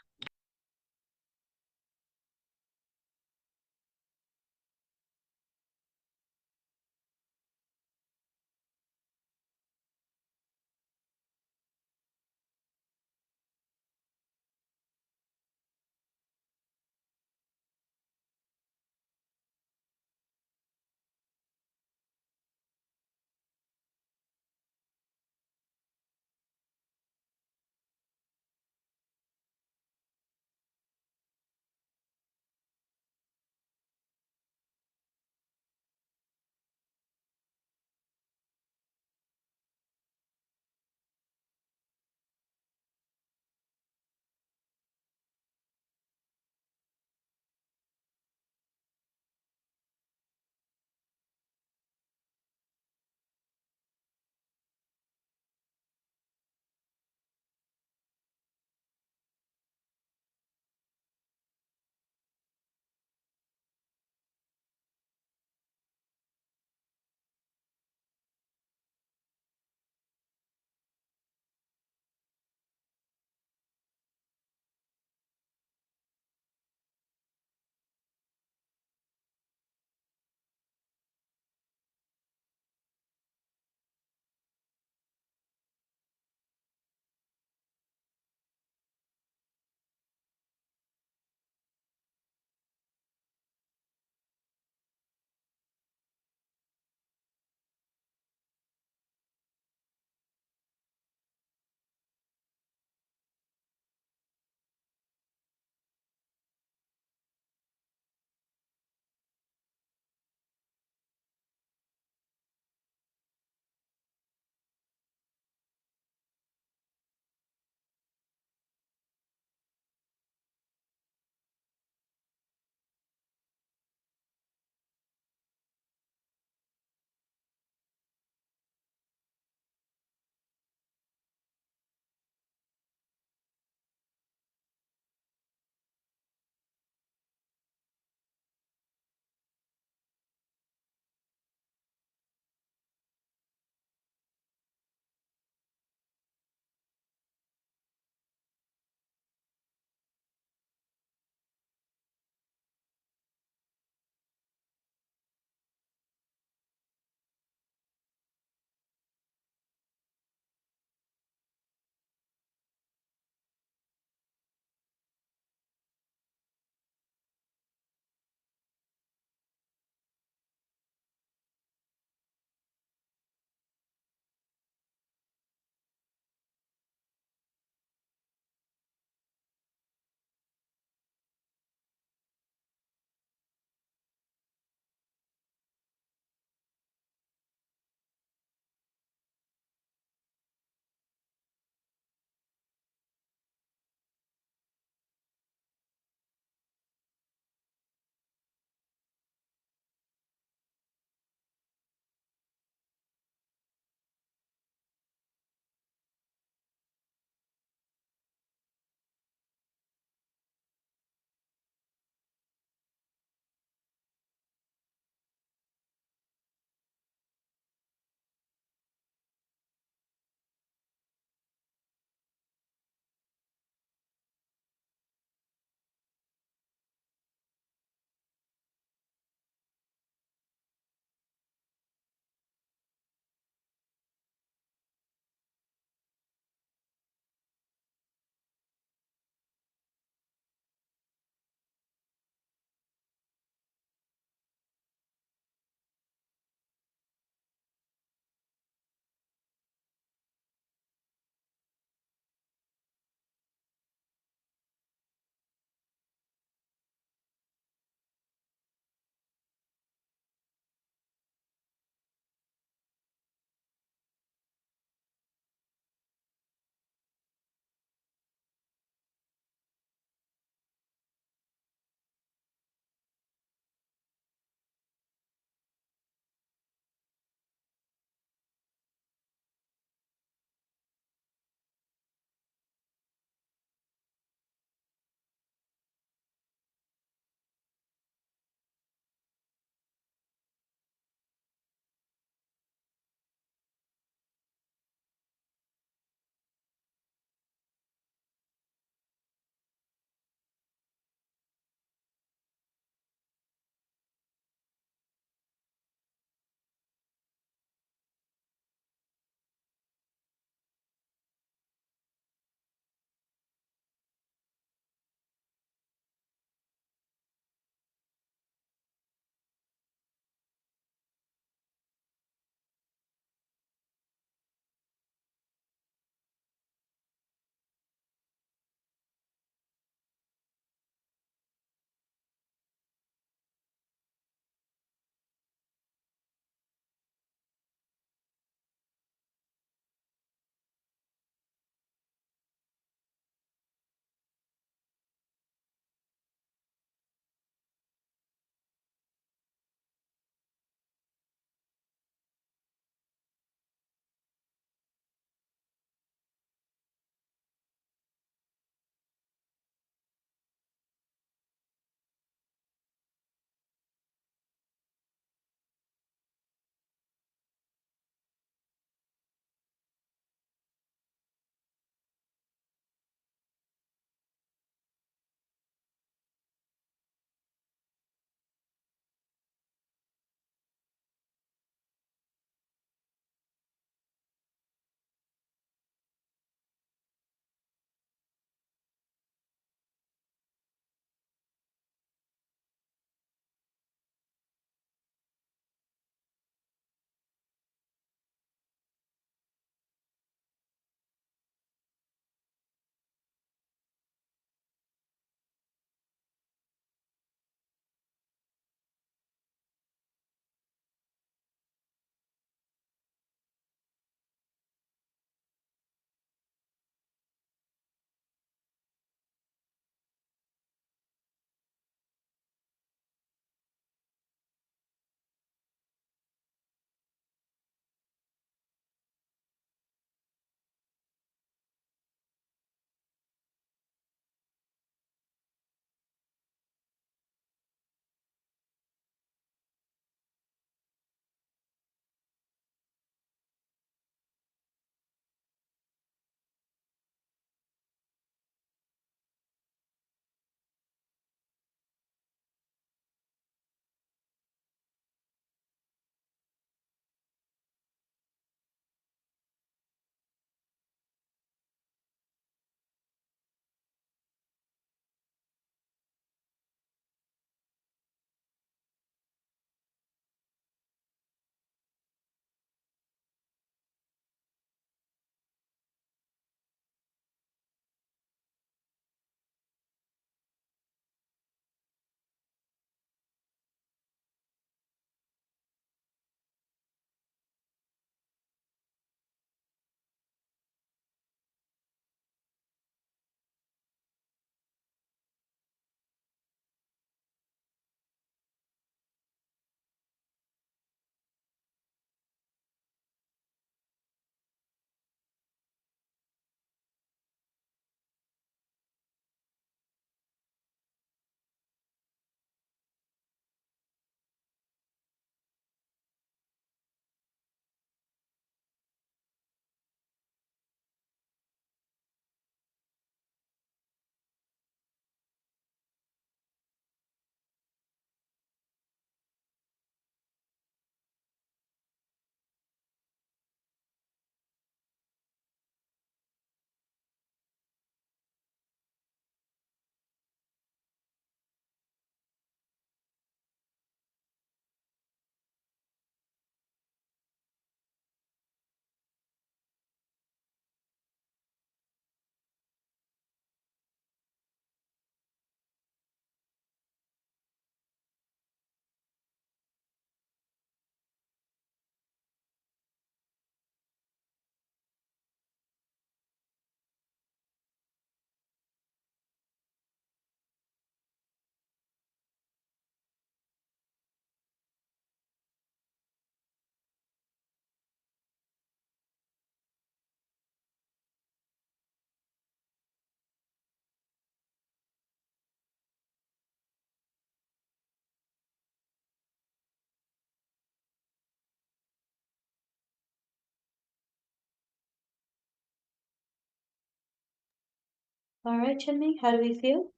All right, Chenming, how do we feel?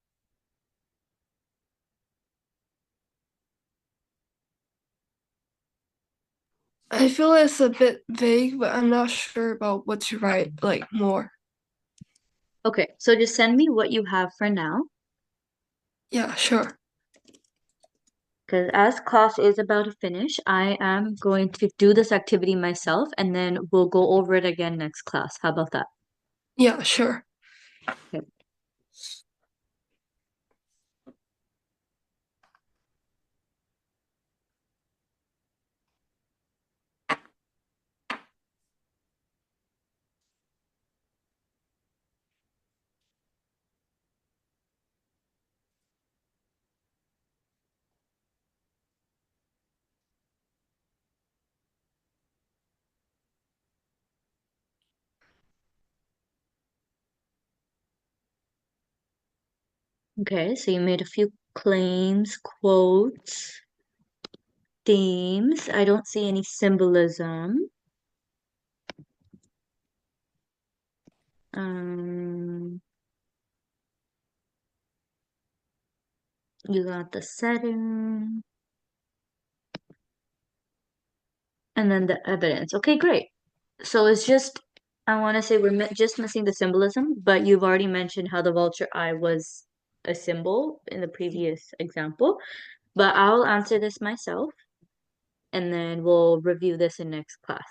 I feel it's a bit vague, but I'm not sure about what to write like more. Okay, so just send me what you have for now, Yeah, sure. because as class is about to finish, I am going to do this activity myself, and then we'll go over it again next class. How about that? Yeah, sure. Okay. Okay, so you made a few claims, quotes, themes. I don't see any symbolism. Um, you got the setting and then the evidence. Okay, great. So it's just, I want to say we're just missing the symbolism, but you've already mentioned how the vulture eye was a symbol in the previous example. But I'll answer this myself and then we'll review this in next class.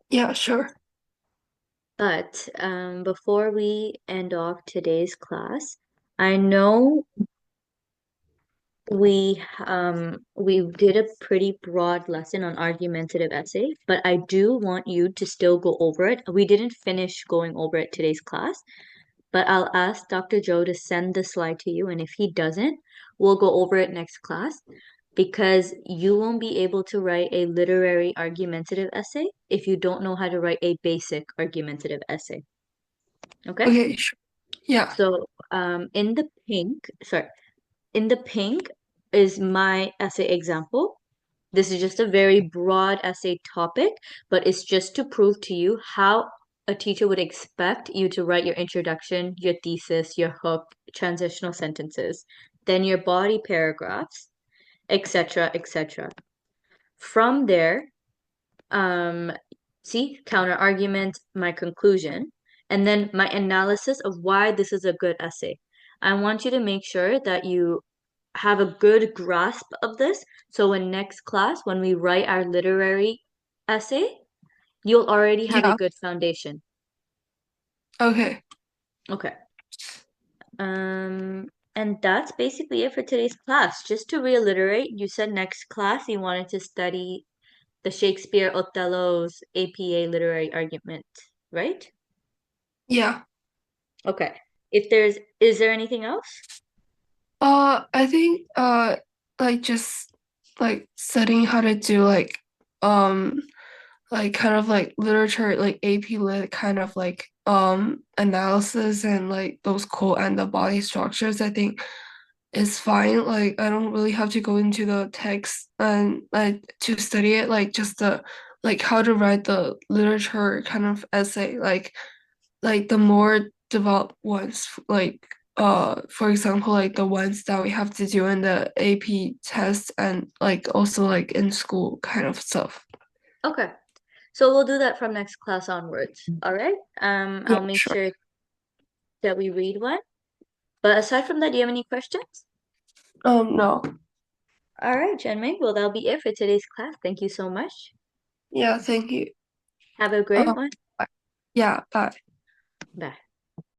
Yeah, sure. But before we end off today's class, I know we did a pretty broad lesson on argumentative essay, but I do want you to still go over it. We didn't finish going over it today's class, but I'll ask Dr. Joe to send the slide to you, and if he doesn't, we'll go over it next class because you won't be able to write a literary argumentative essay if you don't know how to write a basic argumentative essay. Okay? Okay, sure. Yeah. So, in the pink is my essay example. This is just a very broad essay topic, but it's just to prove to you how a teacher would expect you to write your introduction, your thesis, your hook, transitional sentences, then your body paragraphs, etc., etc. From there, um, see, counter argument, my conclusion, and then my analysis of why this is a good essay. I want you to make sure that you have a good grasp of this. So in next class, when we write our literary essay, you'll already have a Yeah. good foundation. Okay. Okay. Um, and that's basically it for today's class. Just to reiterate, you said next class you wanted to study the Shakespeare Othello's APA literary argument, right? Yeah. Okay. Is there anything else? I think like just like studying how to do like kind of like literature like AP lit kind of like analysis and like those quote and the body structures I think is fine. Like I don't really have to go into the text and like to study it, like just the like how to write the literature kind of essay, like the more developed ones, like for example like the ones that we have to do in the AP test and like also like in school kind of stuff. Okay. So we'll do that from next class onwards. All right. Yeah, I'll make sure. sure that we read one. But aside from that, do you have any questions? No. All right, Jenmei. Well, that'll be it for today's class. Thank you so much. Yeah, thank you. Have a great Um, one. bye. Yeah, bye. Bye.